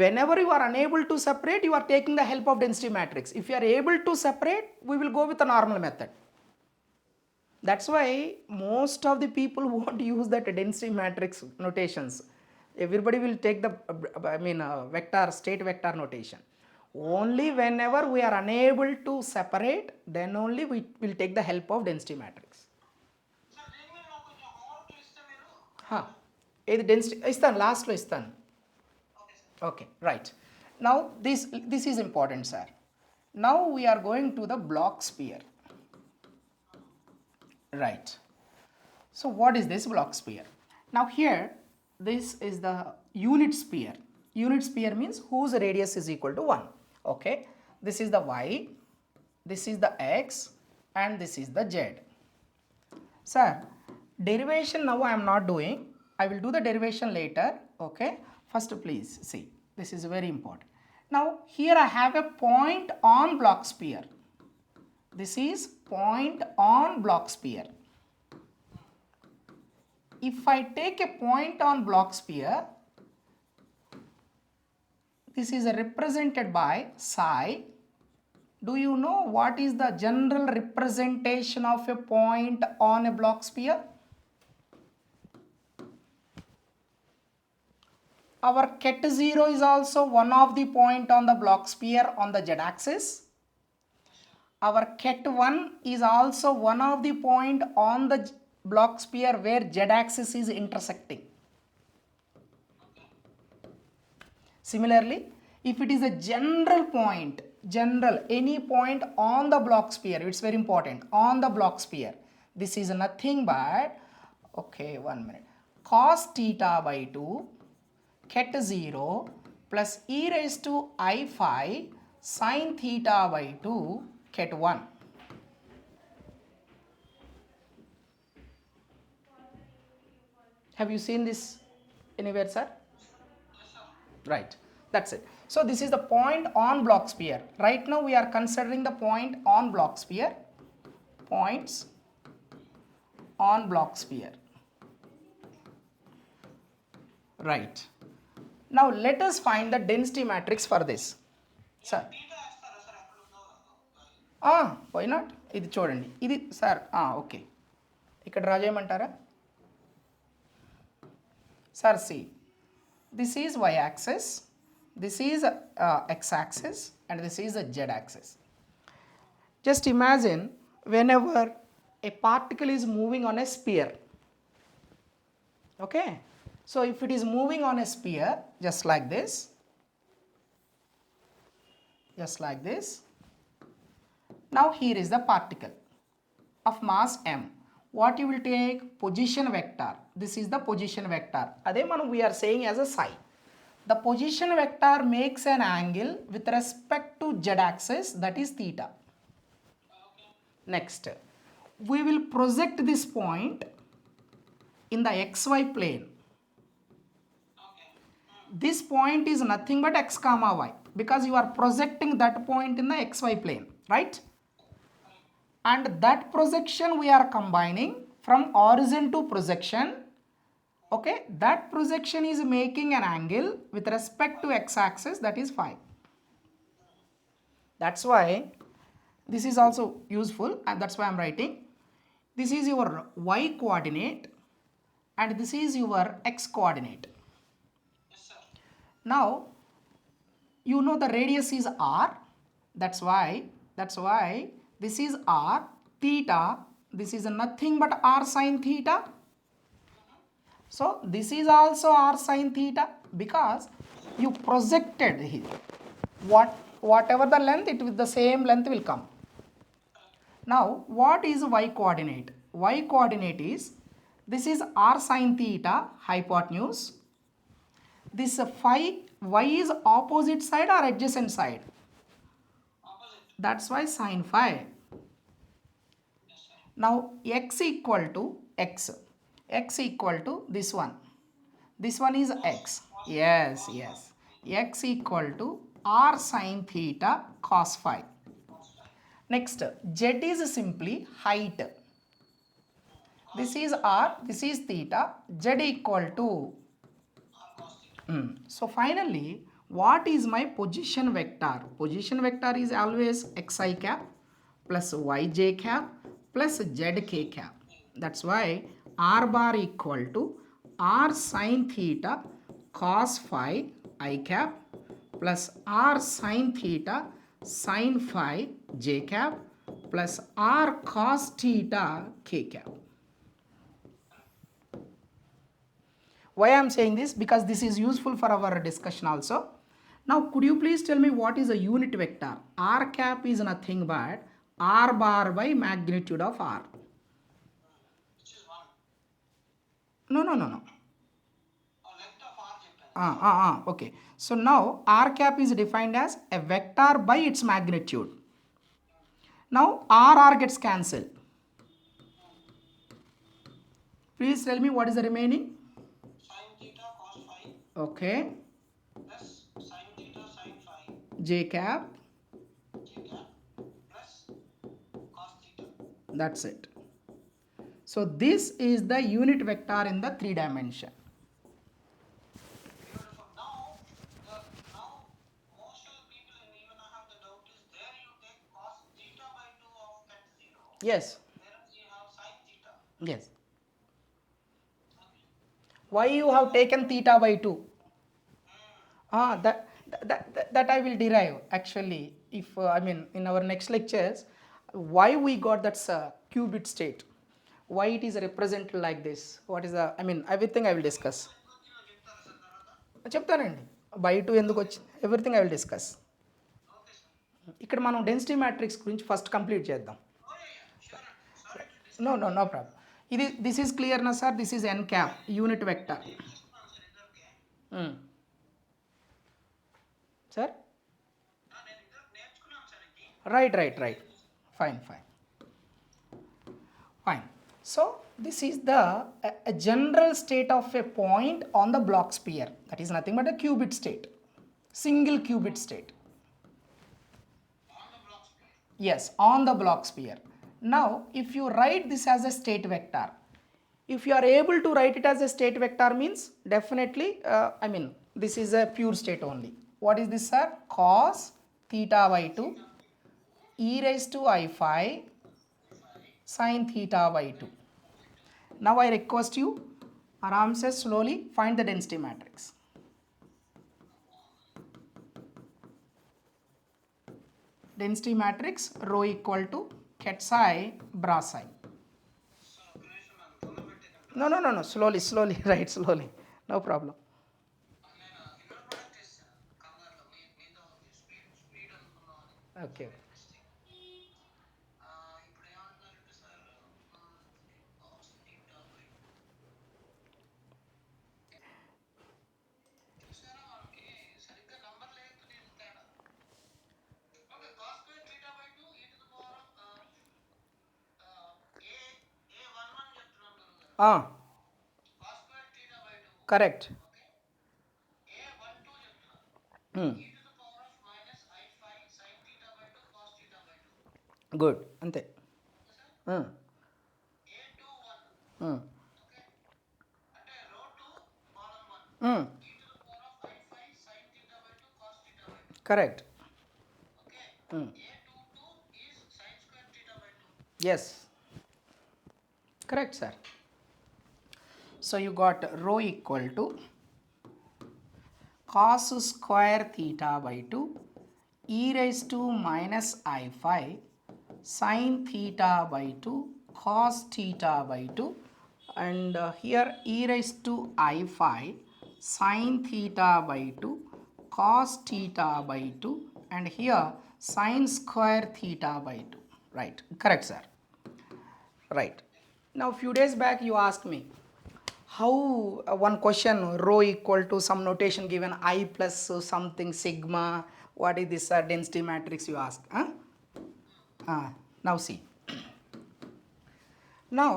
whenever you are unable to separate, you are taking the help of density matrix. If you are able to separate, we will go with a normal method. That's why most of the people won't use that density matrix notations. Everybody will take the vector, state vector notation. Only whenever we are unable to separate, then only we will take the help of density matrix. Sir దీని మీద నాకు కొంచెం homework ఇస్తే మీరు ఇది density ఇస్తాను, లాస్ట్లో ఇస్తాను. Okay sir. Okay, right. Now this is important, sir. Now we are going to the Bloch sphere. Right. So what is this Bloch sphere? Now here, this is the unit sphere. Unit sphere means whose radius is equal to 1. Okay. This is the y, this is the x, and this is the z. Sir, derivation now I am not doing. I will do the derivation later. Okay. First please see, this is very important. Now here I have a point on Bloch sphere. This is point on Bloch sphere. If I take a point on Bloch sphere, this is represented by psi. Do you know what is the general representation of a point on a Bloch sphere? Our ket 0 is also one of the point on the Bloch sphere on the z-axis. Our ket 1 is also one of the point on the Bloch sphere where z-axis is intersecting. Similarly, if it is a general point, any point on the Bloch sphere, it's very important, on the Bloch sphere, this is nothing but, okay, 1 minute, cos theta by 2 ket 0 plus e raised to I phi sin theta by 2 ket 1. Have you seen this anywhere, sir? Right, that's it. So this is the point on Bloch sphere. Right now we are considering the point on Bloch sphere, points on Bloch sphere. Right. Now let us find the density matrix for this. Sir. Theta వేస్తారా sir ఎక్కడ ఉందో why not? ఇది చూడండి, ఇది sir okay, ఇక్కడ draw చేయమంటారా sir? See, this is y axis, this is x axis, and this is a z axis. Just imagine whenever a particle is moving on a sphere. Okay, so if it is moving on a sphere just like this, now here is the particle of mass m. What you will take? Position vector. This is the position vector. Ade manam we are saying as a psi. The position vector makes an angle with respect to z axis, that is theta. Next, we will project this point in the xy plane. Okay. This point is nothing but x comma y because you are projecting that point in the xy plane, right? And that projection we are combining from origin to projection. Okay, that projection is making an angle with respect to x-axis, that is phi. That's why this is also useful, and that's why I'm writing. This is your y coordinate and this is your x coordinate. Yes, sir. Now you know the radius is r, that's why this is r theta, this is nothing but r sine theta. So this is also r sine theta because you projected here. Whatever the length, it with the same length will come. Now what is y coordinate? Y coordinate is, this is r sine theta hypotenuse. This phi, y is opposite side or adjacent side? Opposite. That's why sine phi. Yes, sir. Now x equal to x. X equal to this one. This one is x. Yes, yes. X equal to r sine theta cos phi. Next, z is simply height. This is r, this is theta, z equal to. R cos theta. So finally, what is my position vector? Position vector is always xi cap plus yj cap plus zk cap. That's why r bar equal to r sine theta cos phi I cap plus r sine theta sin phi j cap plus r cos theta k cap. Why I am saying this? Because this is useful for our discussion also. Now could you please tell me what is a unit vector? R cap is nothing but r bar by magnitude of r. Which is 1. No. Length of R చెప్పాను. Okay. So now r cap is defined as a vector by its magnitude. Now r gets cancelled. Please tell me what is the remaining? Sin theta cos phi Okay. plus sin theta sin phi J cap. j cap plus cos theta. That's it. So this is the unit vector in the 3 dimension. Beautiful. Now most of the people, and even I have the doubt, is there you take cos theta by 2 of cut 0, Yes. whereas you have sin theta. Yes. Why you have taken theta by 2? That I will derive actually. If I mean in our next lectures, why we got that qubit state, why it is represented like this, what is the, I mean everything I will discuss. చెప్తారా sir తర్వాత? చెప్తానండి by 2 ఎందుకు వచ్చింది, everything I will discuss. Okay sir. ఇక్కడ మనం density matrix గురించి first complete చేద్దాం. Sure అండి. Sorry to disturb. No problem. This is clear నా sir? This is N cap unit vector. చేసుకున్నాను సార్ ఇద్దరికి. సార్ నేను ఇద్దరికి నేర్చుకున్నాను సార్ ఇది. Right fine. So this is the a general state of a point on the Bloch sphere, that is nothing but a qubit state, single qubit state. On the Bloch sphere. Yes, on the Bloch sphere. Now if you write this as a state vector, if you are able to write it as a state vector means definitely I mean this is a pure state only. What is this, sir? Cos theta by 2 e raised to I phi sin theta by 2. Now I request you, aram se slowly find the density matrix. Density matrix rho equal to ket psi bra psi. So ఒక నిమిషం నాకు దూరం పెట్టేది. No, slowly, right, slowly, no problem. నేను inner product చేశాను కంగారులో మీతో speed అనుకున్నాను. Okay. ఇప్పుడు ఏమంటున్నారంటే సార్ కాస్ థీటా బై చూసారా మనకి సరిగ్గా నంబర్ లేదు నేను తేడా. Okay cos square theta by 2 e to the power of cos square theta by 2. Correct. Okay. A12 చెప్తున్నా. e to the power of minus I5 sin theta by 2 cos theta by 2. Good అంతే. Okay, sir? A21. Okay. అంటే row 2 column 1. e to the power of I5 sin theta by 2 cos theta by 2. Correct. Okay. A22 is sin square theta by 2. Yes. Correct, sir. So you got rho equal to cos square theta by 2 e raised to minus I5 sin theta by 2 cos theta by 2, and here e raised to I5 sin theta by 2 cos theta by 2, and here sin square theta by 2. Right, correct, sir. Right. Now few days back you asked me how one question rho equal to some notation given I plus something sigma, what is this density matrix you asked, huh? Now see, now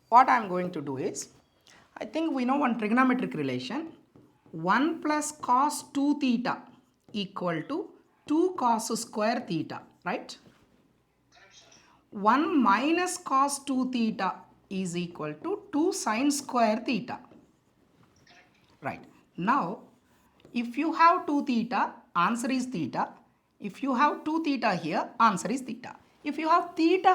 what I am going to do is, I think we know one trigonometric relation, 1 plus cos 2 theta equal to 2 cos square theta, right? 1 minus cos 2 theta is equal to 2 sin square theta. Right. Now, if you have 2 theta, answer is theta. If you have 2 theta here, answer is theta. If you have theta,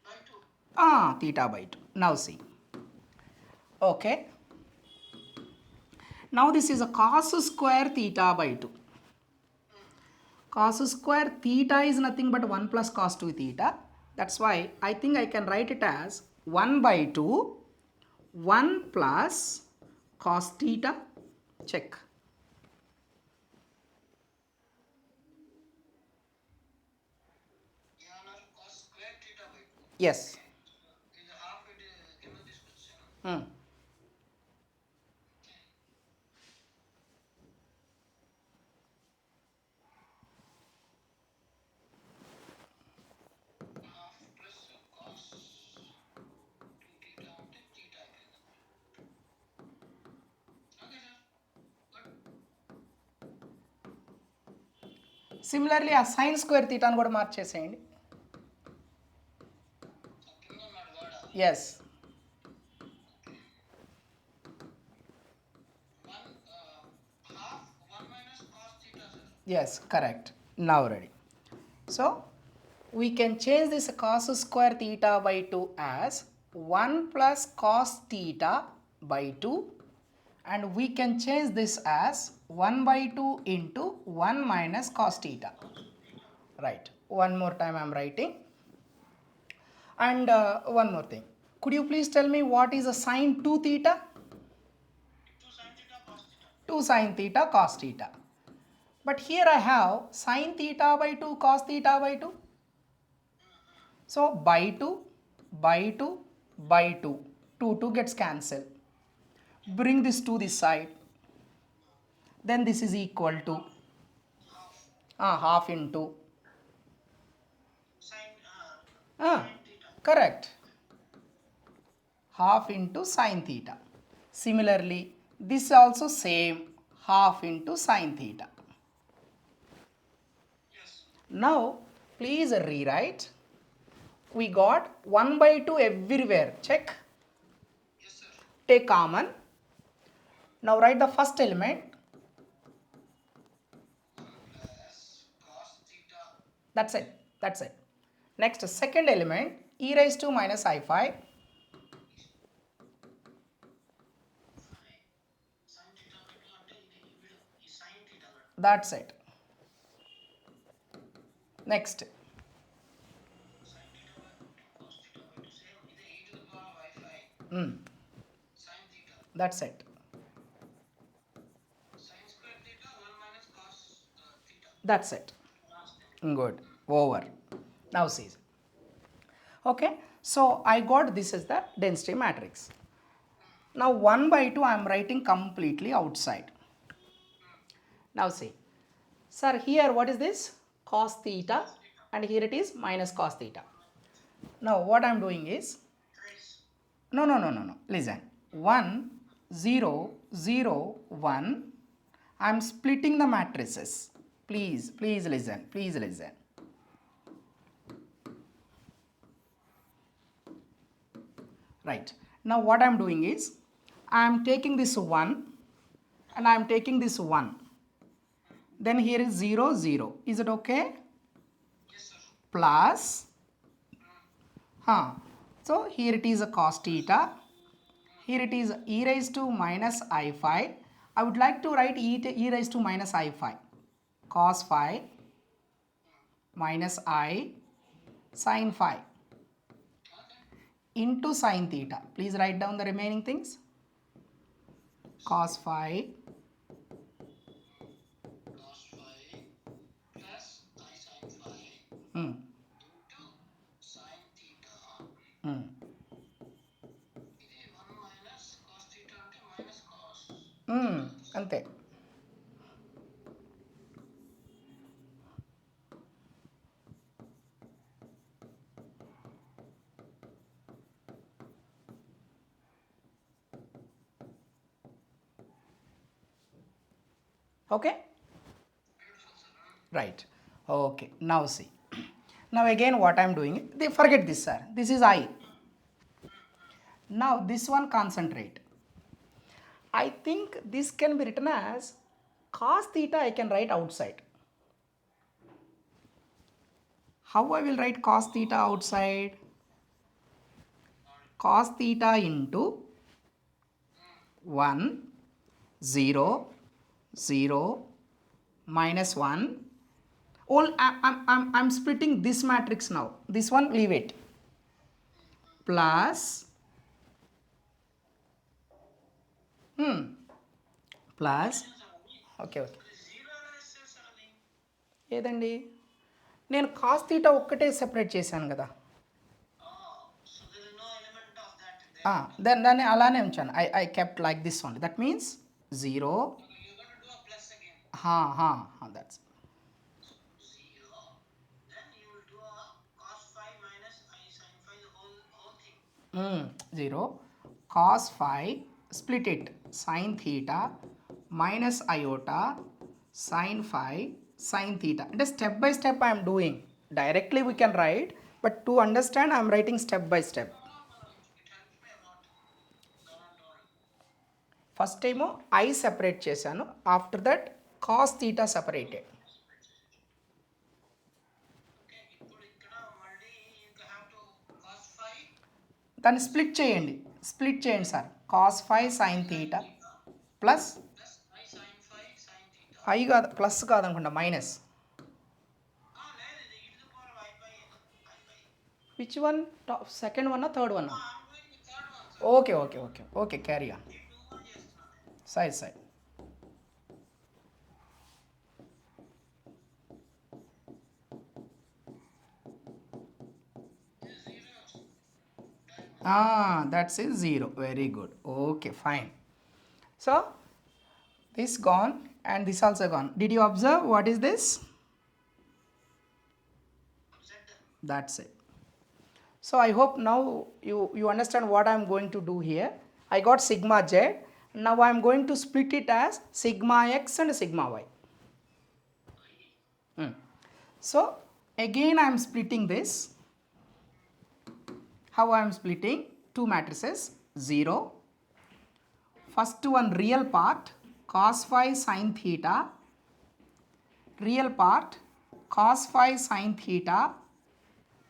By 2. theta by 2. Now see. Okay. Now this is a cos square theta by 2. Cos square theta is nothing but 1 plus cos 2 theta. That's why I think I can write it as 1 by 2, 1 plus cos theta. Check. ఏమన్నారు? cos square theta by 2. Yes. ఇది half it కింద తీసుకొచ్చాను. Half plus cos 2 theta అంటే theta అయిపోయింది. Okay, sir. Good. Similarly ఆ sine square థీటాను కూడా మార్చేసేయండి. కింద ఉన్నాడు వాడా. Yes. 1 half 1 minus cos theta, sir. Yes, correct. Now ready. So we can change this cos square theta by 2 as 1 plus cos theta by 2, and we can change this as 1 by 2 into 1 minus cos theta. Right. One more time I am writing. And one more thing. Could you please tell me what is a sin 2 theta? 2 sin theta cos theta. 2 sin theta cos theta. But here I have sin theta by 2 cos theta by 2. So by 2 by 2 by 2. 2 gets cancelled. Bring this to this side. Then this is equal to half into. Sin Sin theta. Correct. Half into sin theta. Similarly, this also same, half into sin theta. Yes. Now, please rewrite. We got 1 by 2 everywhere. Check. Yes, sir. Take common. Now write the first element. Plus cos theta. That's it. That's it. Next, second element, e raised to minus I5. Sin theta by 2 అంటే ఇది వీడు ఈ sin theta by 2. That's it. Next, Sin theta by 2 cos theta by 2 same ఇదే e to the power of I5 sin theta. that's it. Sin square theta 1 minus cos theta. That's it. Last thing. Good. Over. Now see. Okay. So I got this is the density matrix. Now 1 by 2 I am writing completely outside. Now see. Sir, here what is this? Cos theta, and here it is minus cos theta. Now what I am doing is, Trace. no, listen, 1, 0, 0, 1, I am splitting the matrices. Please listen, right. Now what I am doing is, I am taking this 1 and I am taking this 1, then here is 0, 0, is it okay? Yes, sir. Plus, so here it is a cos theta, here it is e raised to minus I phi. I would like to write e raised to minus I phi, cos phi minus I sin phi into sin theta. Please write down the remaining things. Cos phi Cos phi plus I sin phi hmm, into sin theta. hmm, ఇది 1 minus cos theta అంటే minus cos. అంతే. Okay? Beautiful, sir. Right. Okay. Now see. Now again what I am doing, they forget this, sir. This is I. Now this one concentrate. I think this can be written as cos theta I can write outside. How I will write cos theta outside? Cos theta into 1, 0, 0, minus 1. I'm splitting this matrix now. This one leave it. Plus, plus, okay. Zero ఎలా ఇస్తారు sir అది? ఏదండి, నేను cos theta ఒక్కటే separate చేశాను కదా. So there is no element of that there. దాన్ని అలానే ఉంచాను. I kept like this only. That means 0. Okay, you're going to do a plus again. That's 0. Then you will do a cos phi minus I sin phi, the whole thing. 0 cos phi, split it, sin theta minus iota sin phi sin theta. And step by step I am doing. Directly we can write, but to understand I am writing step by step. It helps me a lot. Don't worry. First time I separate చేశాను, after that cos theta separated. Okay, ఇప్పుడు ఇక్కడ మళ్ళీ you have to cos phi దాన్ని split చేయండి sir. cos phi sin theta plus plus I sin phi sin theta. I కాదు, plus కాదనుకుంటా, minus. లేదు ఇది e to the power of I by which one, second one third one? I'm going with third one, sir. Okay carry on. ఈ 2 1 చేస్తున్నాను. Side This is 0. that's is 0. Very good. Okay, fine. So this gone and this also gone. Did you observe what is this? Z. That's it. So I hope now you understand what I am going to do here. I got sigma z. Now I am going to split it as sigma x and sigma y. So again I am splitting this. How I am splitting? Two matrices, 0. First one real part, cos phi sin theta. Real part, cos phi sin theta,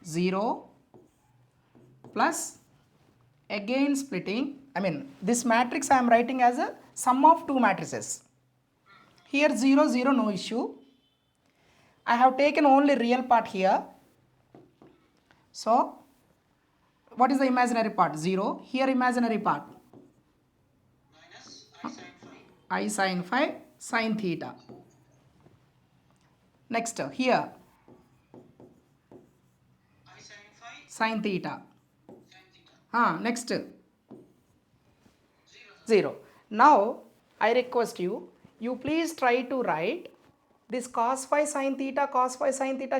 0. Plus again splitting, this matrix I am writing as a sum of two matrices. Here 0, 0, no issue. I have taken only real part here. So what is the imaginary part? 0. Here imaginary part, Minus I sin phi. I sin phi sin theta. Next here I sin phi sin theta. sin theta. Next 0. 0. Now I request you please try to write this cos phi sin theta,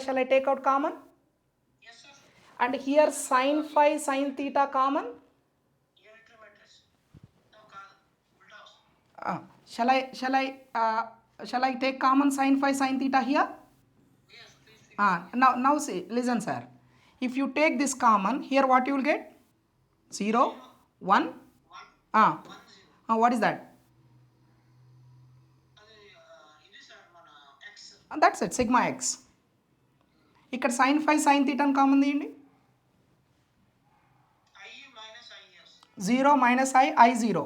shall I take out common? Yes, sir. And here sin phi sin theta common. Unitary matrix. No, కాదు. ఉల్టా వస్తుంది. Shall I take common sin phi sin theta here? Yes, please take. Now see, listen sir. If you take this common, here what you will get? 0, 1. 1, 1, 0. What is that? అది ఇది sir మన x. That's it, sigma x. ఇక్కడ sin phi sin theta అని common తీయండి. I minus I వస్తుంది. 0 minus I 0.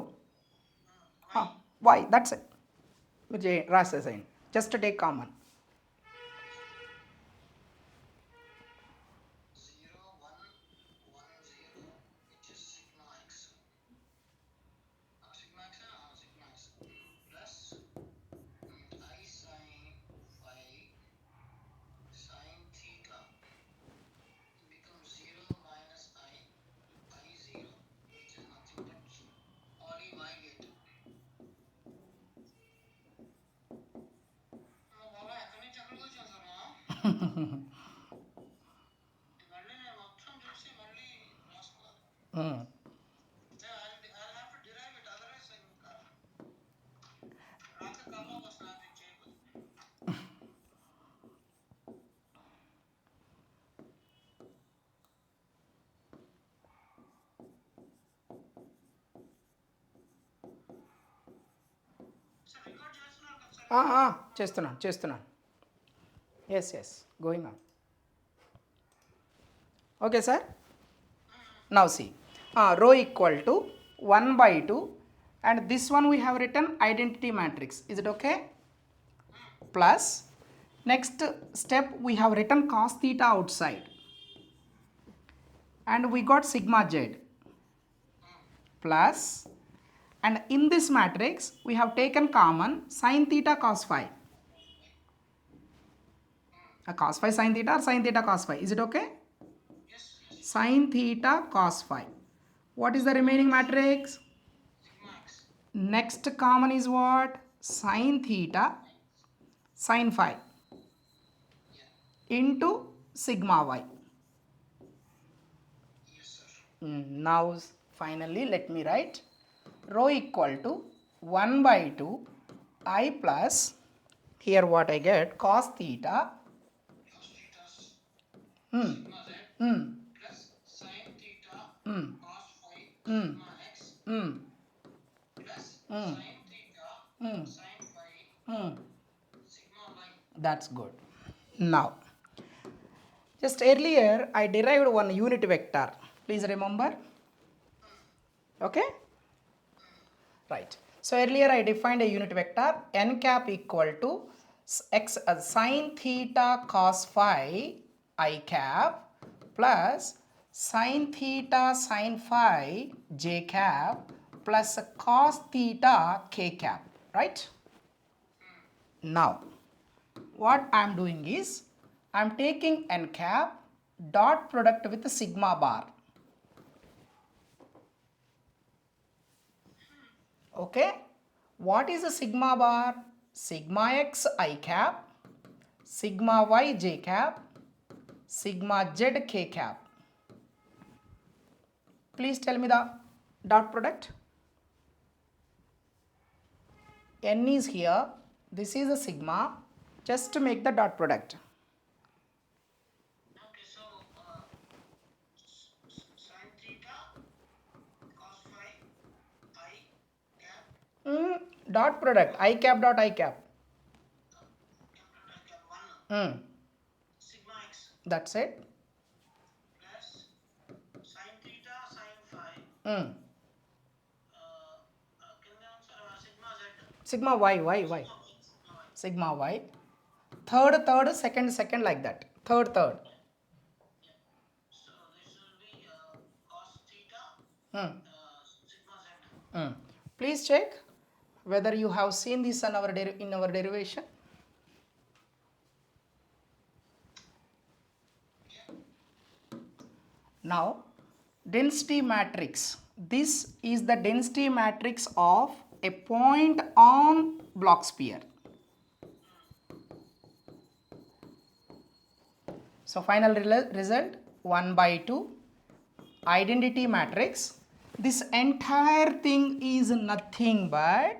Y, that's it. మీరు రాసేసేయండి. Just to take common. 0, 1, 1, 0, which is sigma x. Sigma x, sigma x. Plus I sin phi sin theta becomes 0 minus I 0, which is nothing but only y gate. బాబా ఎక్కడి నుంచి ఎక్కడికి వచ్చాను sir మళ్ళీ నేను మొత్తం చూసి మళ్ళీ రాసుకోవాలి. I'll have to derive it, otherwise ఇంకా రాక కామా వస్తుంది అది చేయకూడదు. సార్ రికార్డ్ చేస్తున్నారు కదా సార్. చేస్తున్నాను. Yes, going on. Okay sir. Now see, rho equal to 1 by 2 and this one we have written identity matrix. Is it okay? Plus next step we have written cos theta outside and we got sigma z plus, and in this matrix we have taken common sin theta cos phi. Cos phi sin theta or sin theta cos phi. Is it okay? Yes. Sin theta cos phi. What is the remaining matrix? Sigma x. Next common is what? Sin theta sin phi into sigma y. Yes, sir. Now finally let me write rho equal to 1 by 2 I plus, here what I get, cos theta Cos theta Hmm. sigma z plus sin theta cos phi sigma x plus sin theta sin phi sigma y. That's good. Now, just earlier I derived one unit vector. Please remember. Okay? Right. So earlier I defined a unit vector n cap equal to x sin theta cos phi I cap plus sin theta sin phi j cap plus cos theta k cap. Right? Now, what I am doing is I am taking n cap dot product with sigma bar. Okay, what is a sigma bar? Sigma x I cap, sigma y j cap, sigma z k cap. Please tell me the dot product. N is here, this is a sigma, just to make the dot product. Okay, so sin theta cos phi I cap Dot product, I cap dot I cap. capital I cap 1 sigma x That's it. plus sin theta sin phi కింద answer sigma z Sigma y. Sigma y. Third, second like that. Third. so this will be cos theta sigma z. Please check whether you have seen this in our derivation. Now, density matrix. This is the density matrix of a point on Bloch sphere. So final result 1 by 2 identity matrix. This entire thing is nothing but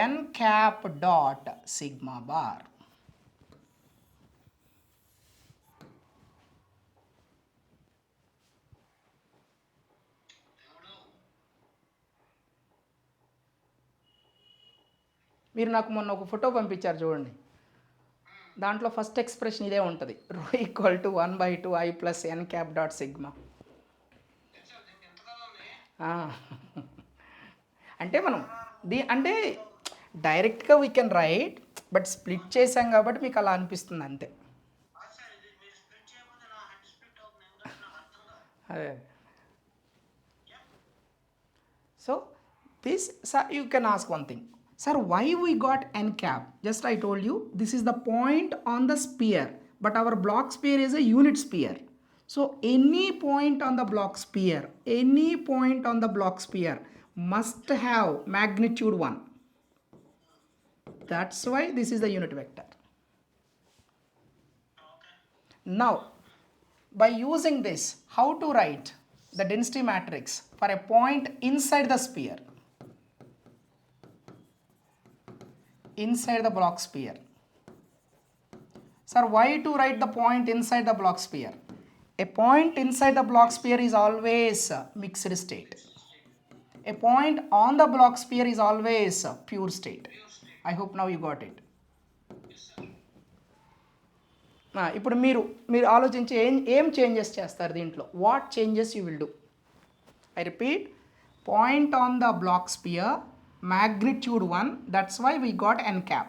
n cap dot sigma bar. మీరు నాకు మొన్న ఒక photo పంపించారు చూడండి, దాంట్లో first expression ఇదే ఉంటుంది, రో equal to 1 by 2 i plus n cap dot sigma. అంటే మనం అంటే డైరెక్ట్గా we can right, but split చేసాం కాబట్టి మీకు అలా అనిపిస్తుంది అంతే. అదే so this you can ask one thing, sir, why we got n cap? Just I told you, this is the point on the sphere, but our Bloch sphere is a unit sphere. So any point on the Bloch sphere, any point on the Bloch sphere must have magnitude 1. That's why this is the unit vector. Now, by using this, how to write the density matrix for a point inside the sphere? Inside the Bloch sphere. Sir, why to write the point inside the Bloch sphere? A point inside the Bloch sphere is always mixed state. A point on the Bloch sphere is always pure state. I hope now you got it. ఇప్పుడు మీరు ఆలోచించి ఏం changes చేస్తారు దీంట్లో, what changes you will do? I repeat, point on the Bloch sphere, magnitude 1, that's why we got n cap.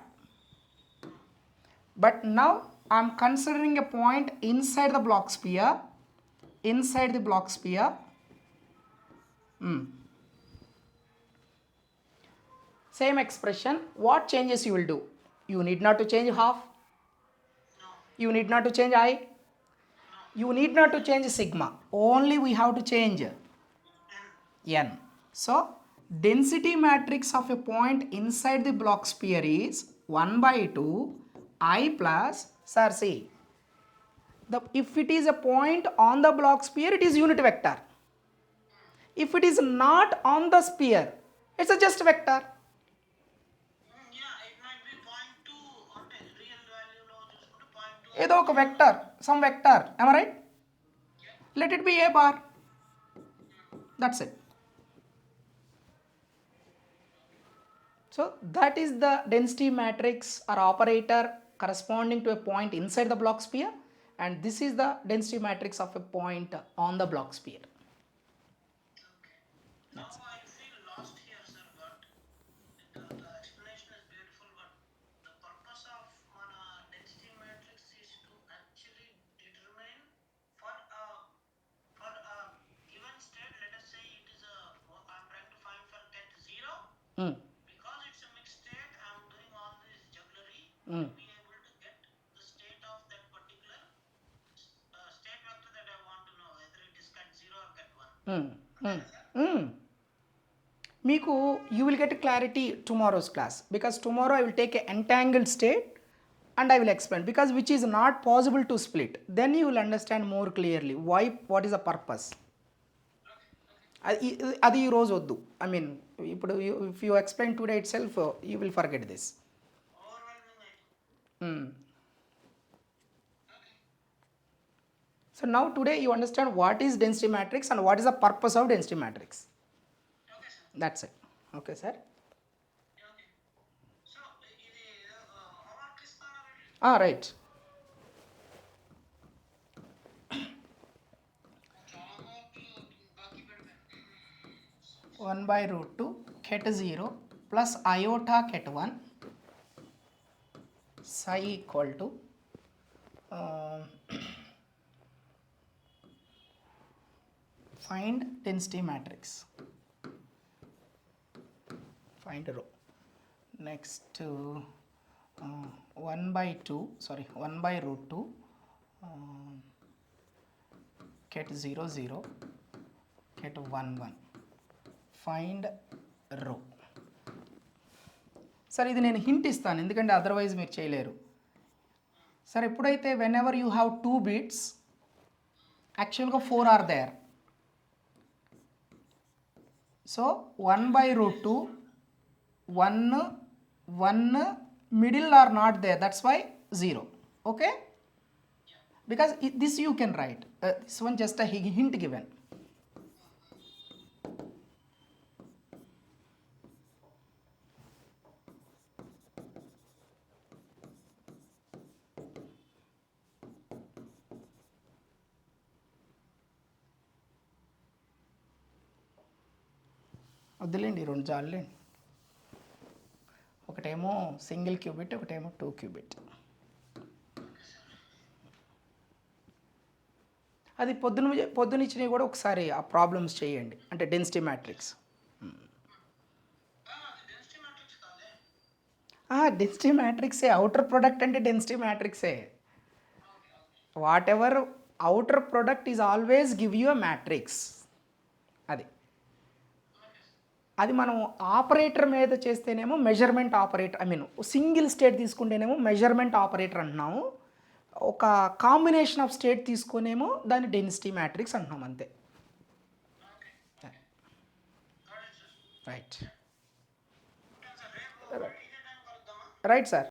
But now I am considering a point inside the Bloch sphere, inside the Bloch sphere. Same expression, what changes you will do? You need not to change half, you need not to change I, you need not to change sigma, only we have to change n. So density matrix of a point inside the Bloch sphere is 1 by 2 I plus, sir, see, if it is a point on the Bloch sphere, it is unit vector. If it is not on the sphere, it's a just vector. Yeah, it might be 0.2 అంటే real value లో చూసుకుంటే 0.2. ఏదో ఒక vector, some vector, am I right? Let it be a bar. That's it. So that is the density matrix or operator corresponding to a point inside the Bloch sphere, and this is the density matrix of a point on the Bloch sphere. Now I feel lost here, sir, but the explanation is beautiful, but the purpose of mana density matrix is to actually determine for a given state. Let us say it is I'm trying to find for ket 0. Because it's a mixed state, I'm doing all this jugglery to be able to get the state of that particular state vector that I want to know, whether it is ket 0 or ket 1. Meeku, you will get clarity tomorrow's class, because tomorrow I will take an entangled state and I will explain, because which is not possible to split. Then you will understand more clearly why, what is the purpose. అది ఈ రోజు వద్దు, I mean ఇప్పుడు if you explain today it self you will forget this. So now today you understand what is density matrix and what is the purpose of density matrix. Okay, sir. That's it. Okay, sir. Okay. So, ఇది homework ఇస్తానా? Right. బాకీ పెడతాను. 1 by root 2 ket 0 plus iota ket 1 psi equal to find density matrix, find rho. Next 1 by root 2 ket 0 0 ket 1 1 find rho. Sir ఇది నేను hint ఇస్తాను, ఎందుకంటే otherwise మీరు చేయలేరు. సార్ ఎప్పుడైతే whenever you have 2 bits యాక్చువల్గా 4 are there. So 1 by root 2, 1, 1, middle are not there, that's why 0. Okay, because this you can write, this one just a hint given. వద్దులేండి, 2 చాలులేండి. ఒకటేమో single cubit, ఒకటేమో 2 cubit. అది పొద్దునిచ్చినవి కూడా ఒకసారి ఆ problems చేయండి, అంటే డెన్సిటీ మ్యాట్రిక్స్. డెన్సిటీ మ్యాట్రిక్స్ కాదే. డెన్సిటీ మ్యాట్రిక్సే, అవుటర్ ప్రొడక్ట్ అంటే డెన్సిటీ మ్యాట్రిక్సే. Whatever outer product is always give you a matrix. అది మనం ఆపరేటర్ మీద చేస్తేనేమో measurement operator, I mean single state తీసుకుంటేనేమో మెజర్మెంట్ ఆపరేటర్ అంటున్నాము. ఒక కాంబినేషన్ ఆఫ్ స్టేట్ తీసుకునేమో దాన్ని డెన్సిటీ మ్యాట్రిక్స్ అంటున్నాం, అంతే. Right, right sir.